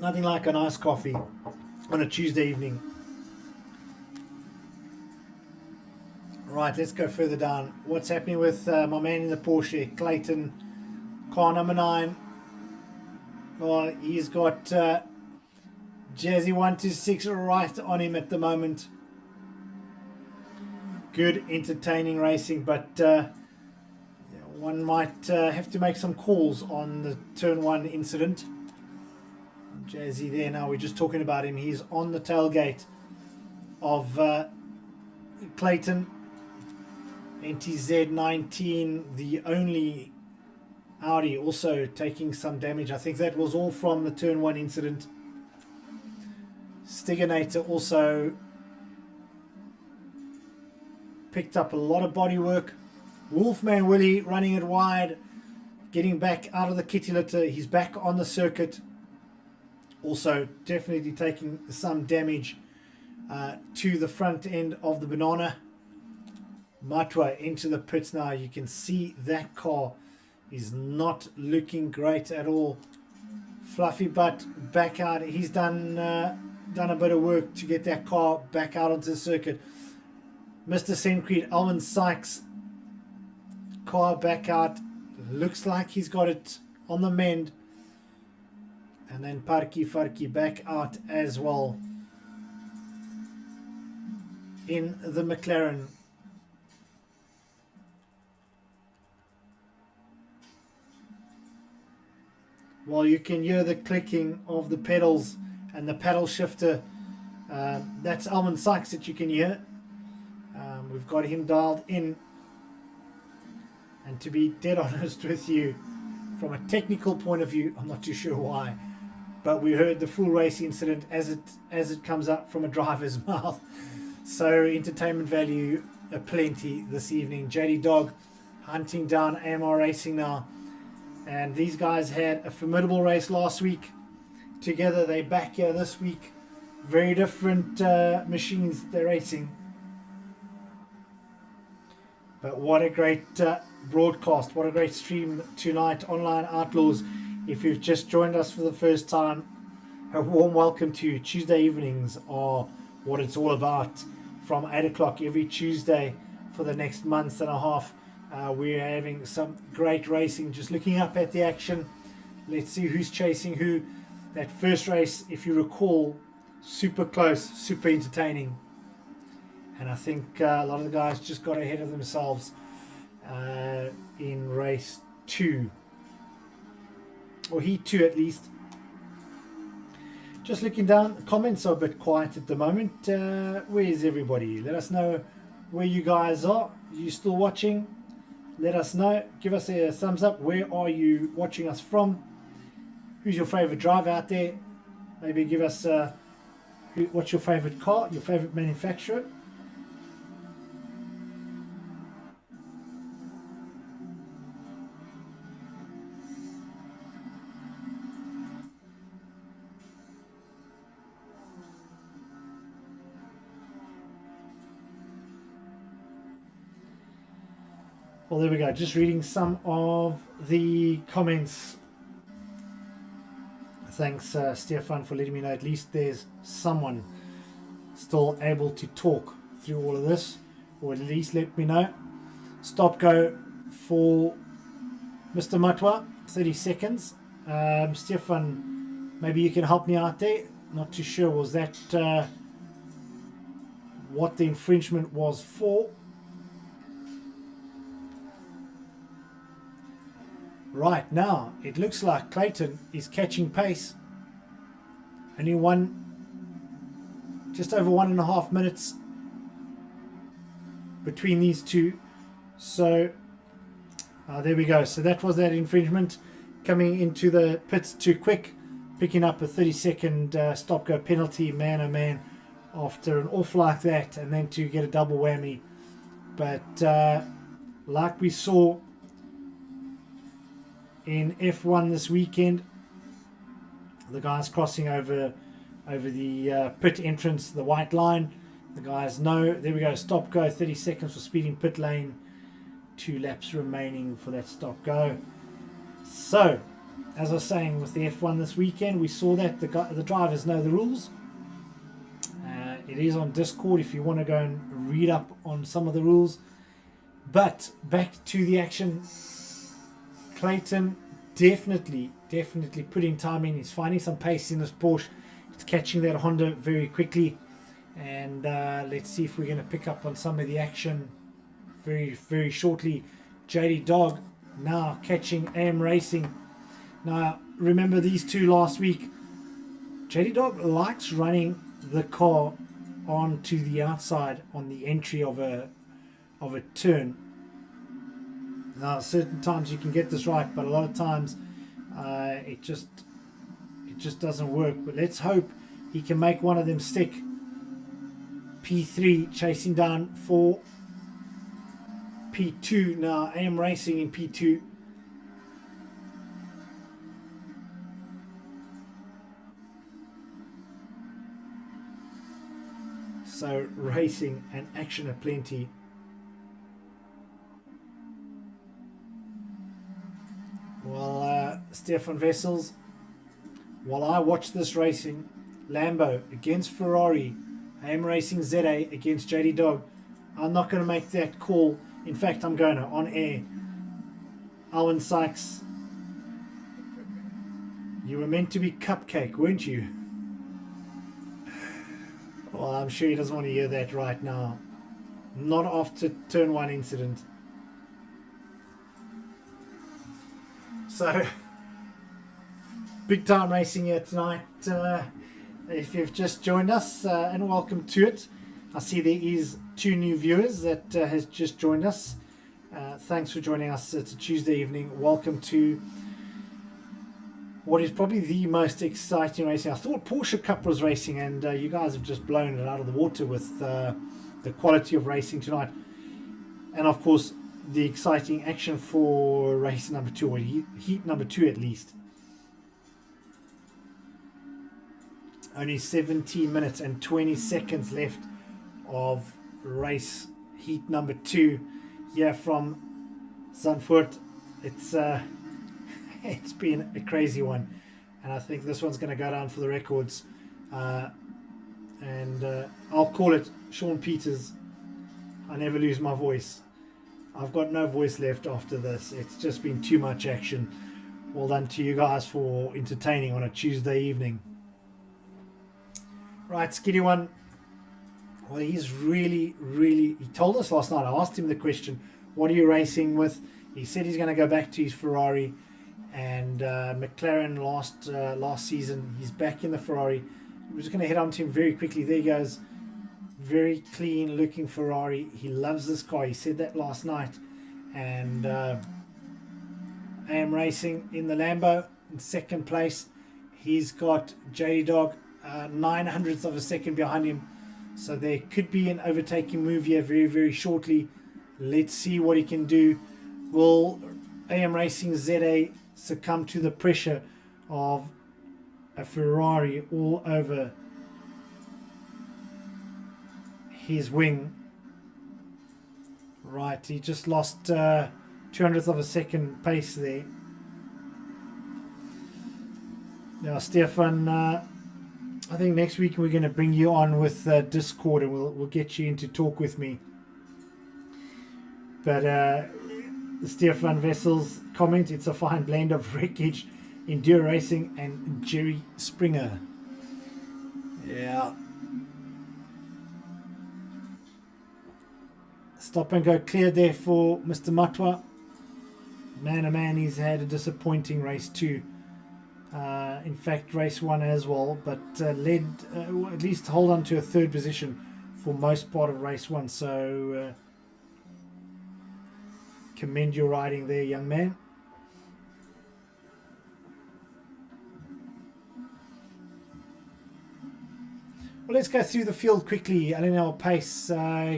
Nothing like a nice coffee on a Tuesday evening. Right, let's go further down. What's happening with my man in the Porsche, Clayton, car number 9? Well, he's got Jazzy 126 right on him at the moment. Good, entertaining racing, but one might have to make some calls on the turn 1 incident. Jazzy there now, we're just talking about him. He's on the tailgate of Clayton. NTZ19, the only Audi, also taking some damage. I think that was all from the turn 1 incident. Stiganator also picked up a lot of body work. Wolfman Willie running it wide, getting back out of the kitty litter. He's back on the circuit. Also definitely taking some damage to the front end of the banana. Matwa into the pits now. You can see that car is not looking great at all. Fluffy Butt back out. He's done a bit of work to get that car back out onto the circuit. Mr. Sencreed, Alvin Sykes, car back out. Looks like he's got it on the mend. And then Parky Farky back out as well in the McLaren. Well, you can hear the clicking of the pedals and the paddle shifter. That's Alvin Sykes that you can hear. We've got him dialed in. And to be dead honest with you, from a technical point of view, I'm not too sure why, but we heard the full race incident as it comes up from a driver's mouth. So entertainment value aplenty this evening. JD Dog hunting down AMR Racing now. And these guys had a formidable race last week. Together they're back here this week. Very different machines they're racing. But what a great broadcast. What a great stream tonight. Online Outlaws. If you've just joined us for the first time, a warm welcome to you. Tuesday evenings are what it's all about. From 8 o'clock every Tuesday for the next month and a half. We're having some great racing. Just looking up at the action. Let's see who's chasing who. That first race, if you recall, super close, super entertaining. And I think a lot of the guys just got ahead of themselves in race 2. Or heat 2 at least. Just looking down, the comments are a bit quiet at the moment. Where's everybody? Let us know where you guys are. Are you still watching? Let us know. Give us a thumbs up. Where are you watching us from? Who's your favorite driver out there? Maybe give us what's your favorite car, your favorite manufacturer. Well, there we go. Just reading some of the comments. Thanks, Stefan, for letting me know at least there's someone still able to talk through all of this, or at least let me know. Stop go for Mr. Matwa, 30 seconds. Stefan, maybe you can help me out there. Not too sure. Was that what the infringement was for? Right now, it looks like Clayton is catching pace. Only one just over 1.5 minutes between these two. So there we go. So that was that infringement, coming into the pits too quick, picking up a 30-second stop-go penalty. Man, oh man, after an off like that, and then to get a double whammy. But like we saw in F1 this weekend, the guys crossing over the pit entrance, the white line, the guys know, there we go, stop go, 30 seconds for speeding pit lane, 2 laps remaining for that stop go. So as I was saying, with the F1 this weekend, we saw that the drivers know the rules. It is on Discord if you want to go and read up on some of the rules. But back to the action. Clayton definitely putting time in. He's finding some pace in this Porsche. It's catching that Honda very quickly. And let's see if we're going to pick up on some of the action very shortly. JD Dog now catching AM Racing. Now remember these two last week. JD Dog likes running the car onto the outside on the entry of a turn. Now certain times you can get this right, but a lot of times it just doesn't work. But let's hope he can make one of them stick. P3 chasing down for P2 now. AM Racing in P2. So racing and action aplenty. Well, Stefan Wessels, while I watch this racing, Lambo against Ferrari, AM Racing ZA against JD Dog, I'm not going to make that call. In fact, I'm going to, on air. Alwyn Sykes, you were meant to be Cupcake, weren't you? Well, I'm sure he doesn't want to hear that right now. Not after turn 1 incident. So, big time racing here tonight. If you've just joined us, and welcome to it. I see there is 2 new viewers that has just joined us. Thanks for joining us. It's a Tuesday evening. Welcome to what is probably the most exciting racing. I thought Porsche Cup was racing, and you guys have just blown it out of the water with the quality of racing tonight. And of course, the exciting action for race number 2, or heat number 2 at least. Only 17 minutes and 20 seconds left of race heat number 2 here from Zandvoort. It's been a crazy one, and I think this one's going to go down for the records. And I'll call it Sean Peters. I never lose my voice. I've got no voice left after this. It's just been too much action. Well done to you guys for entertaining on a Tuesday evening. Right, Skiddy One. Well, he's really, he told us last night. I asked him the question, what are you racing with? He said he's going to go back to his Ferrari. And McLaren last season, he's back in the Ferrari. We're just going to head on to him very quickly. There he goes. Very clean looking Ferrari. He loves this car. He said that last night. And AM Racing in the Lambo in second place. He's got JD Dog 900th of a second behind him. So there could be an overtaking move here very shortly. Let's see what he can do. Will AM Racing ZA succumb to the pressure of a Ferrari all over his wing? Right, he just lost 200th of a second pace there. Now, Stefan, I think next week we're going to bring you on with Discord, and we'll get you in to talk with me. But Stefan Wessel's comment, it's a fine blend of wreckage, enduro racing, and Jerry Springer. Yeah. Stop and go clear there for Mr. Matwa. Man, oh man, he's had a disappointing race too. In fact, race 1 as well, but led at least hold on to a third position for most part of race 1. So commend your riding there, young man. Well, let's go through the field quickly. Eleanor Pace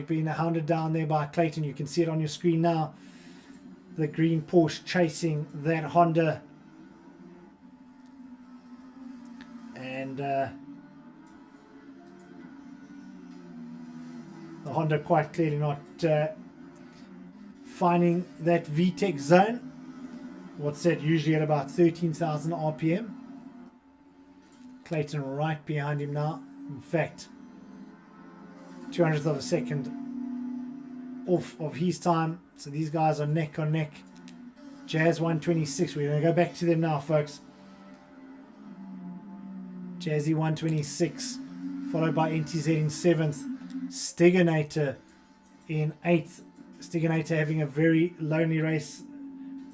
being hounded down there by Clayton. You can see it on your screen now. The green Porsche chasing that Honda. And the Honda quite clearly not finding that VTEC zone. What's that? Usually at about 13,000 RPM. Clayton right behind him now. In fact, 200th of a second off of his time. So these guys are neck on neck. Jazz 126. We're going to go back to them now, folks. Jazzy 126, followed by NTZ in 7th. Stiganator in 8th. Stiganator having a very lonely race.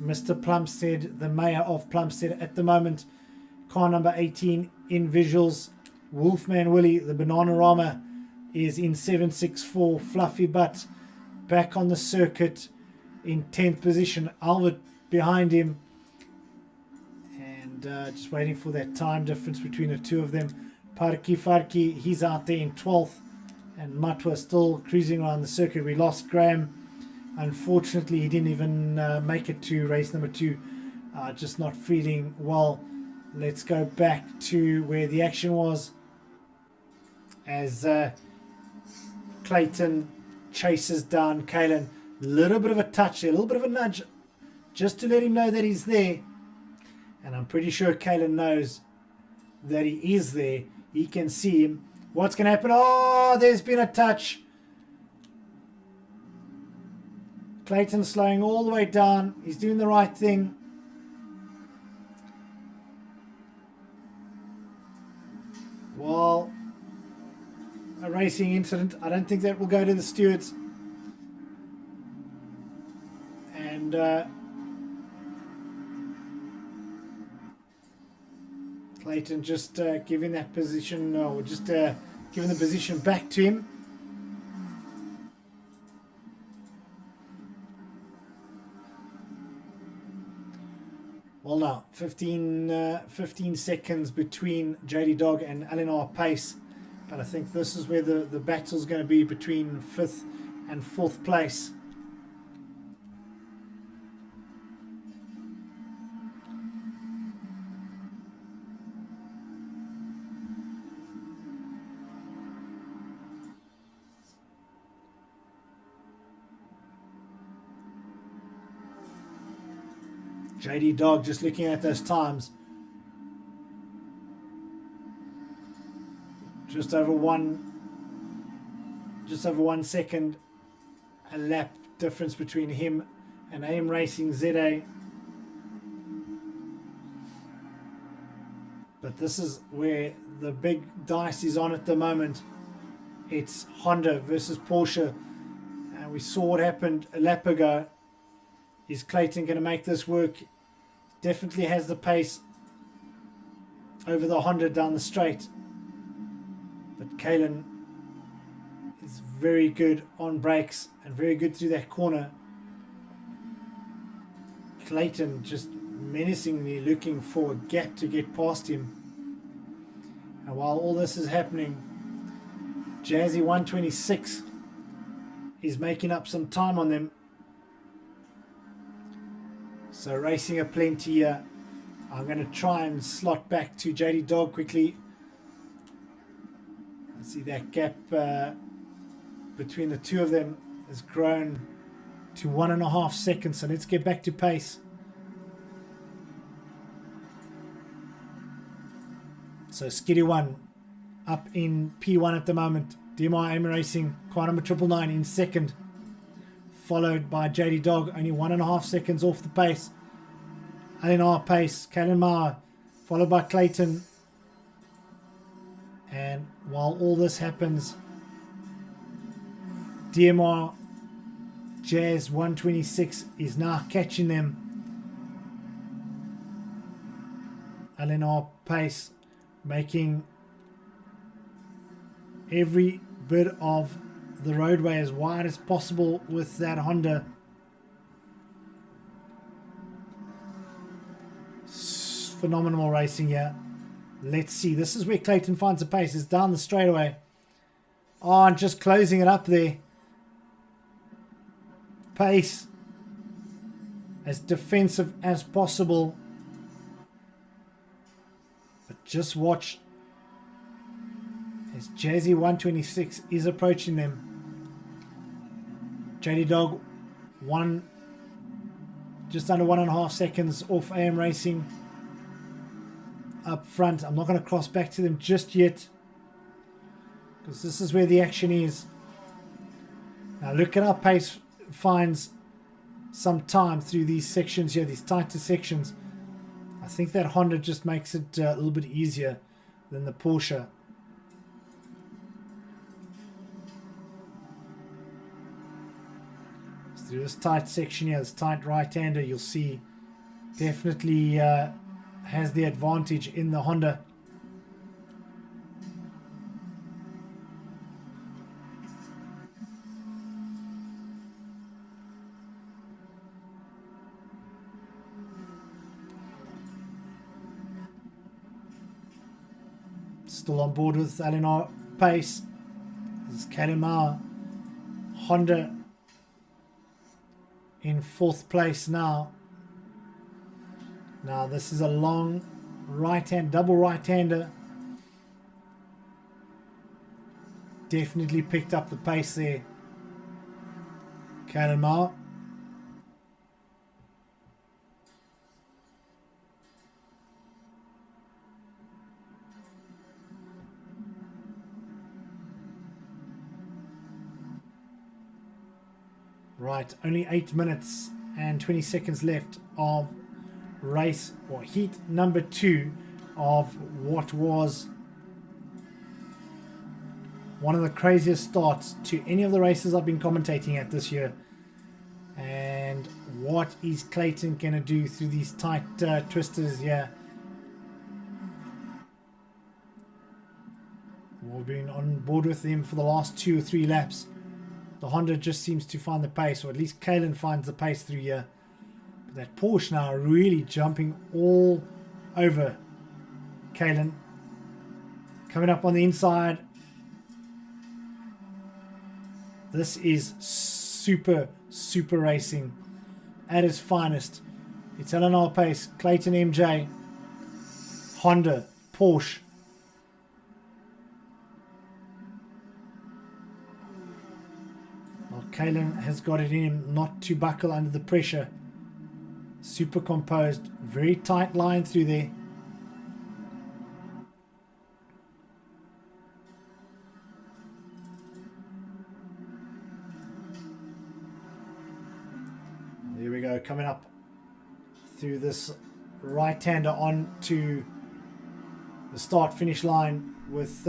Mr. Plumstead, the mayor of Plumstead at the moment. Car number 18 in visuals. Wolfman Willie, the Bananarama, is in 764. Fluffy Butt back on the circuit in 10th position. Albert behind him. And just waiting for that time difference between the two of them. Parki Farki, he's out there in 12th. And Matwa still cruising around the circuit. We lost Graham. Unfortunately, he didn't even make it to race number 2. Just not feeling well. Let's go back to where the action was. As Clayton chases down Kalen. A little bit of a touch there, a little bit of a nudge, just to let him know that he's there. And I'm pretty sure Kalen knows that he is there. He can see him. What's going to happen? Oh, there's been a touch. Clayton slowing all the way down. He's doing the right thing. Well, a racing incident. I don't think that will go to the stewards. And Clayton just giving that position, or just giving the position back to him. Well, now 15 seconds between JD Dog and Eleanor Pace, but I think this is where the battle's going to be between 5th and 4th place. JD Dog just looking at those times. Just over 1 second a lap difference between him and AM Racing ZA. But this is where the big dice is on at the moment. It's Honda versus Porsche. And we saw what happened a lap ago. Is Clayton going to make this work? Definitely has the pace over the Honda down the straight. But Kalen is very good on brakes and very good through that corner. Clayton just menacingly looking for a gap to get past him. And while all this is happening, Jazzy 126 is making up some time on them. So racing a plenty here. I'm going to try and slot back to JD Dog quickly. I see that gap between the two of them has grown to 1.5 seconds. So let's get back to pace. So Skiddy 1 up in P1 at the moment. DMI AM Racing, car number 999 in second. Followed by JD Dog, only 1.5 seconds off the pace. LNR pace, Kalen Mauer, followed by Clayton. And while all this happens, DMR Jazz 126 is now catching them. LNR pace making every bit of the roadway as wide as possible with that Honda. Phenomenal racing here. Let's see. This is where Clayton finds the pace. It's down the straightaway. Oh, and just closing it up there. Pace as defensive as possible. But just watch as Jazzy 126 is approaching them. JD Dog just under 1.5 seconds off AM Racing up front. I'm not going to cross back to them just yet, because this is where the action is. Now look at how pace finds some time through these sections here, these tighter sections. I think that Honda just makes it a little bit easier than the Porsche. So through this tight section here, this tight right-hander, you'll see definitely has the advantage in the Honda. Still on board with LNR pace. This is Kalimar. Honda in 4th place now. Now this is a long double right-hander. Definitely picked up the pace there. Kalimar. Right, only 8 minutes and 20 seconds left of race or heat number 2 of what was one of the craziest starts to any of the races I've been commentating at this year. And what is Clayton going to do through these tight twisters here? We've been on board with him for the last 2 or 3 laps. The Honda just seems to find the pace, or at least Kalen finds the pace through here. But that Porsche now really jumping all over Kalen. Coming up on the inside. This is super racing at its finest. It's LNR pace, Clayton MJ, Honda, Porsche. Kalen has got it in him not to buckle under the pressure. Super composed. Very tight line through there. There we go. Coming up through this right-hander on to the start-finish line with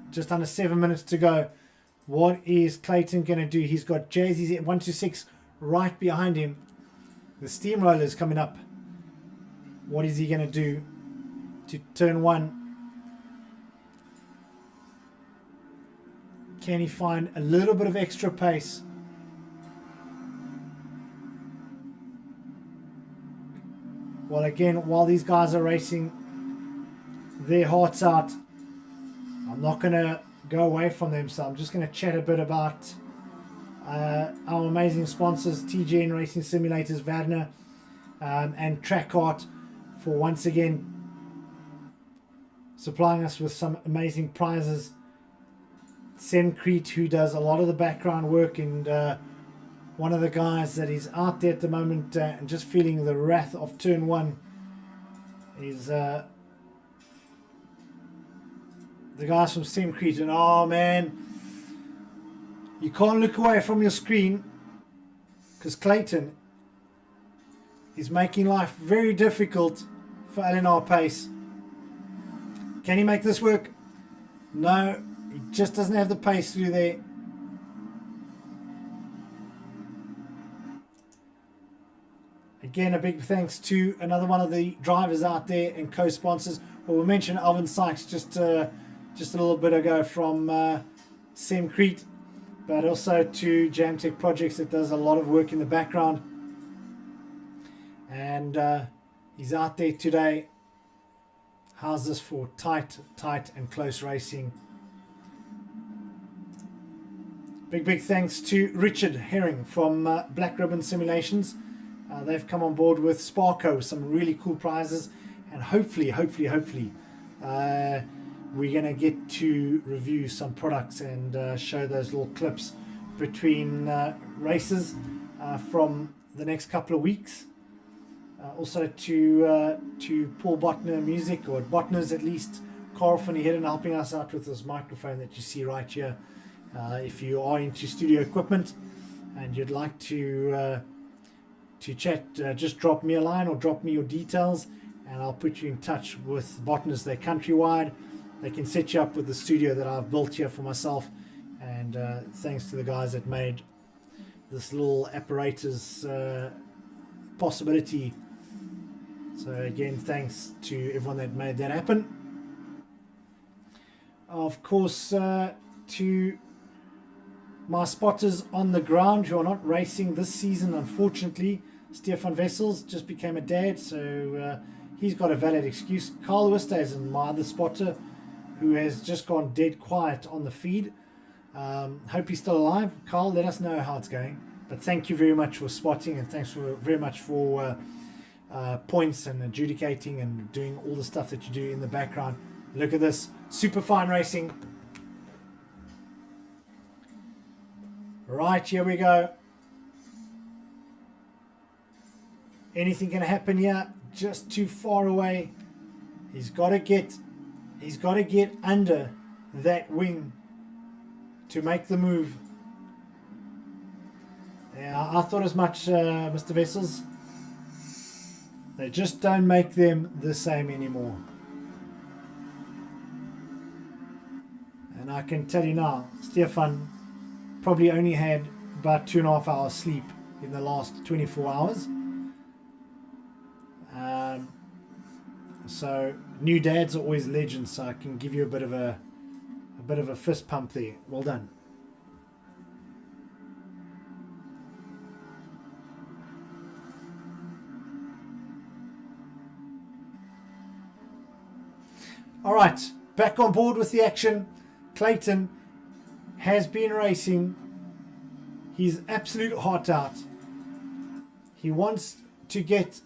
just under 7 minutes to go. What is Clayton going to do? He's got Jazzy's 126 right behind him. The steamroller's coming up. What is he going to do to turn 1? Can he find a little bit of extra pace? Well, again, while these guys are racing their hearts out, I'm not going to go away from them, so I'm just going to chat a bit about our amazing sponsors, TGN Racing Simulators, Vadner, and Trackart, for once again supplying us with some amazing prizes. Semcrete, who does a lot of the background work, and one of the guys that is out there at the moment and just feeling the wrath of turn 1 is the guys from Semcrete. And oh man, you can't look away from your screen because Clayton is making life very difficult for LNR pace. Can he make this work? No, he just doesn't have the pace through there. Again, a big thanks to another one of the drivers out there and co-sponsors. Well, we mentioned Alvin Sykes just a little bit ago from Semcrete, but also to Jamtech Projects that does a lot of work in the background. And he's out there today. How's this for tight and close racing? Big thanks to Richard Herring from Black Ribbon Simulations. They've come on board with Sparko with some really cool prizes, and hopefully we're going to get to review some products and show those little clips between races from the next couple of weeks. Also to Paul Botner Music, or Botner's at least, Carl Finney-Hidden, helping us out with this microphone that you see right here. If you are into studio equipment and you'd like to chat, just drop me a line or drop me your details, and I'll put you in touch with Botner's. They're countrywide. They can set you up with the studio that I've built here for myself, and thanks to the guys that made this little apparatus possibility. So again, thanks to everyone that made that happen. Of course, to my spotters on the ground who are not racing this season, unfortunately. Stefan Wessels just became a dad, so he's got a valid excuse. Carl Wisthuizen, my other spotter, who has just gone dead quiet on the feed. Hope he's still alive. Carl, let us know how it's going. But thank you very much for spotting, and thanks very much for points and adjudicating and doing all the stuff that you do in the background. Look at this. Super fine racing. Right, here we go. Anything can happen here. Just too far away. He's got to get under that wing to make the move. Yeah, I thought as much, Mr. Vessels. They just don't make them the same anymore. And I can tell you now, Stefan probably only had about 2.5 hours sleep in the last 24 hours. So new dads are always legends, so I can give you a bit of a fist pump there. Well done. All right, back on board with the action. Clayton has been racing. He's absolute hot out. He wants to get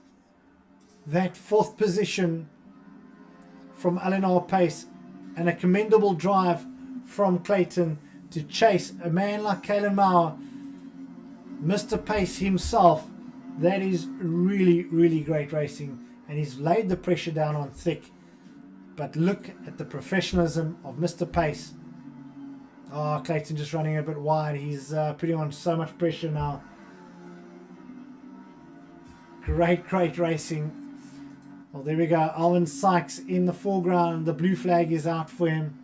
that 4th position from Eleanor Pace, and a commendable drive from Clayton to chase a man like Kalen Mauer, Mr. Pace himself. That is really great racing, and he's laid the pressure down on thick. But look at the professionalism of Mr. Pace. Oh, Clayton just running a bit wide. He's putting on so much pressure now. Great racing. Well, there we go. Alvin Sykes in the foreground. The blue flag is out for him.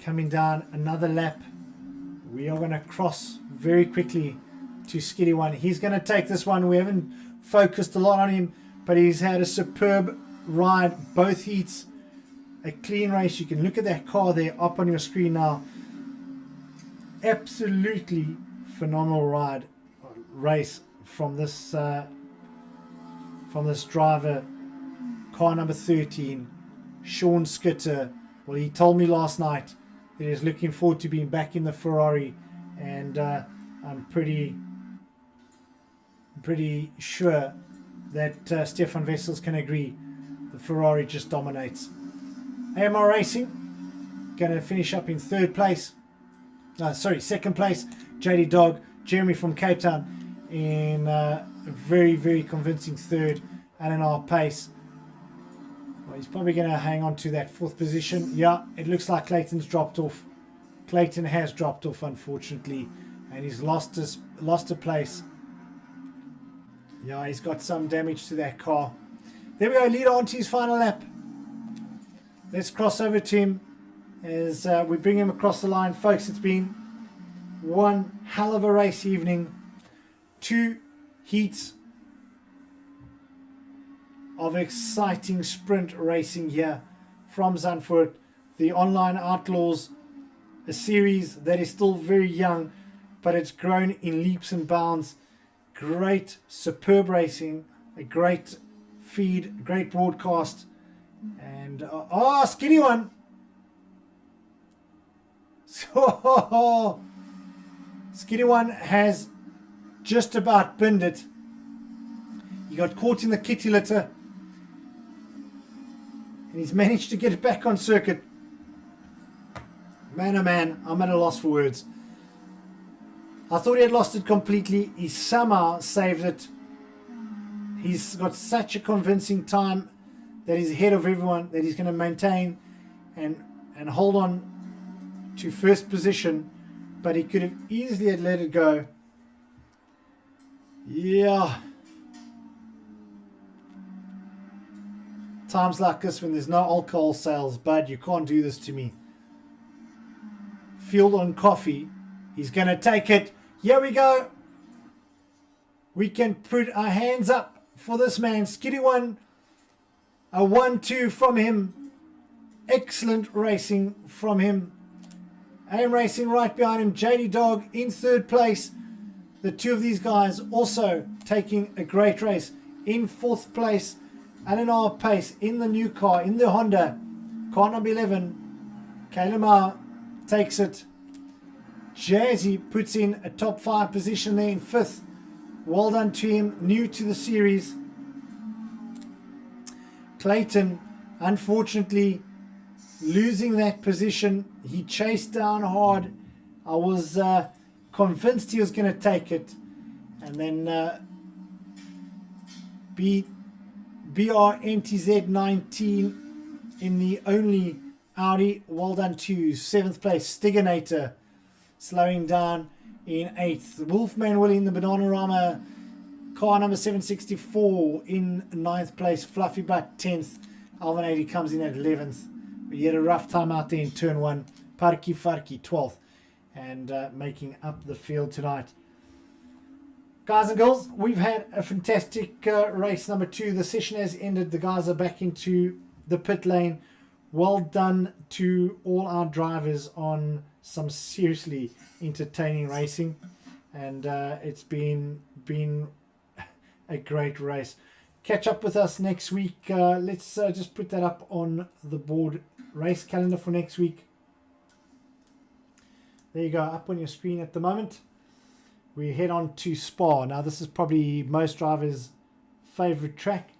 Coming down another lap. We are going to cross very quickly to Skiddy One. He's going to take this one. We haven't focused a lot on him, but he's had a superb ride both heats. A clean race. You can look at that car there up on your screen now. Absolutely phenomenal race from this driver, car number 13, Sean Skitter. Well, he told me last night that he's looking forward to being back in the Ferrari, and I'm pretty sure that Stefan Wessels can agree. The Ferrari just dominates. AMR Racing going to finish up in 2nd place. JD Dog, Jeremy from Cape Town in a very convincing 3rd. Alan R. Pace. Well, he's probably going to hang on to that 4th position. Yeah, it looks like Clayton's dropped off. Clayton has dropped off, unfortunately, and he's lost a place. Yeah, he's got some damage to that car. There we go, leader on to his final lap. Let's cross over to him as we bring him across the line. Folks, it's been one hell of a race evening. 2 heats of exciting sprint racing here from Zandvoort. The Online Outlaws, a series that is still very young, but it's grown in leaps and bounds. Great, superb racing, a great feed, great broadcast, and skinny one. So Skinny one has just about binned it. He got caught in the kitty litter, and he's managed to get it back on circuit. Man, oh man, I'm at a loss for words. I thought he had lost it completely. He somehow saved it. He's got such a convincing time that he's ahead of everyone, that he's going to maintain and hold on to first position, but he could have easily had let it go. Yeah. Times like this when there's no alcohol sales, bud, you can't do this to me. Field on coffee. He's going to take it. Here we go. We can put our hands up for this man. Skitty one. A 1-2 from him. Excellent racing from him. AM Racing right behind him. JD Dog in third place. The two of these guys also taking a great race. In fourth place, Alan R. Pace in the new car, in the Honda. Car number 11. Kalimar takes it. Jazzy puts in a top 5 position there in 5th. Well done to him, new to the series. Clayton, unfortunately, losing that position. He chased down hard. I was convinced he was going to take it. And then BRNTZ19 in the only Audi. Well done to 7th place. Stiganator slowing down in 8th. Wolfman Willie in the Bananarama. Car number 764 in 9th place. Fluffy Butt 10th. Alvin 80 comes in at 11th. We had a rough time out there in turn 1. Parky Farky 12th. And making up the field tonight. Guys and girls, we've had a fantastic race number 2. The session has ended. The guys are back into the pit lane. Well done to all our drivers on some seriously entertaining racing. And it's been a great race. Catch up with us next week. Let's just put that up on the board. Race calendar for next week. There you go, up on your screen at the moment. We head on to Spa. Now this is probably most drivers' favourite track.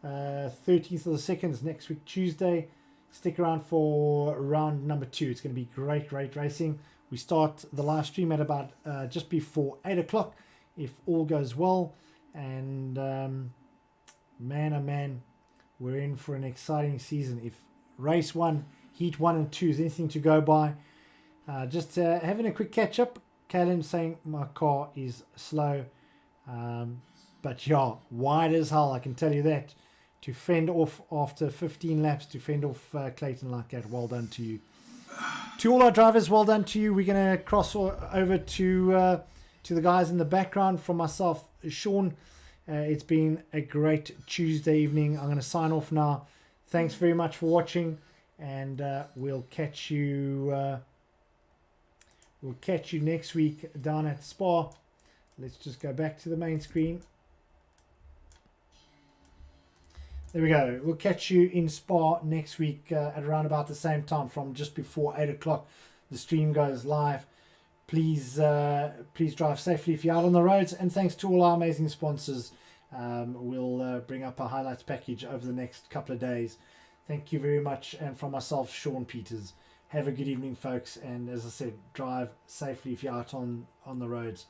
13th of the 2nd is next week, Tuesday. Stick around for round number 2. It's going to be great racing. We start the live stream at about just before 8 o'clock, if all goes well. And man, oh man, we're in for an exciting season. If race 1, heat 1 and 2 is anything to go by, just having a quick catch up. Callum saying my car is slow, but yeah, wide as hell, I can tell you that. To fend off after 15 laps, to fend off Clayton like that, well done to you. To all our drivers, well done to you. We're going to cross over to the guys in the background. From myself, Sean, it's been a great Tuesday evening. I'm going to sign off now. Thanks very much for watching, and we'll catch you. We'll catch you next week down at Spa. Let's just go back to the main screen. There we go. We'll catch you in Spa next week at around about the same time, from just before 8 o'clock. The stream goes live. Please drive safely if you're out on the roads. And thanks to all our amazing sponsors. We'll bring up a highlights package over the next couple of days. Thank you very much. And from myself, Sean Peters. Have a good evening, folks. And as I said, drive safely if you're out on the roads.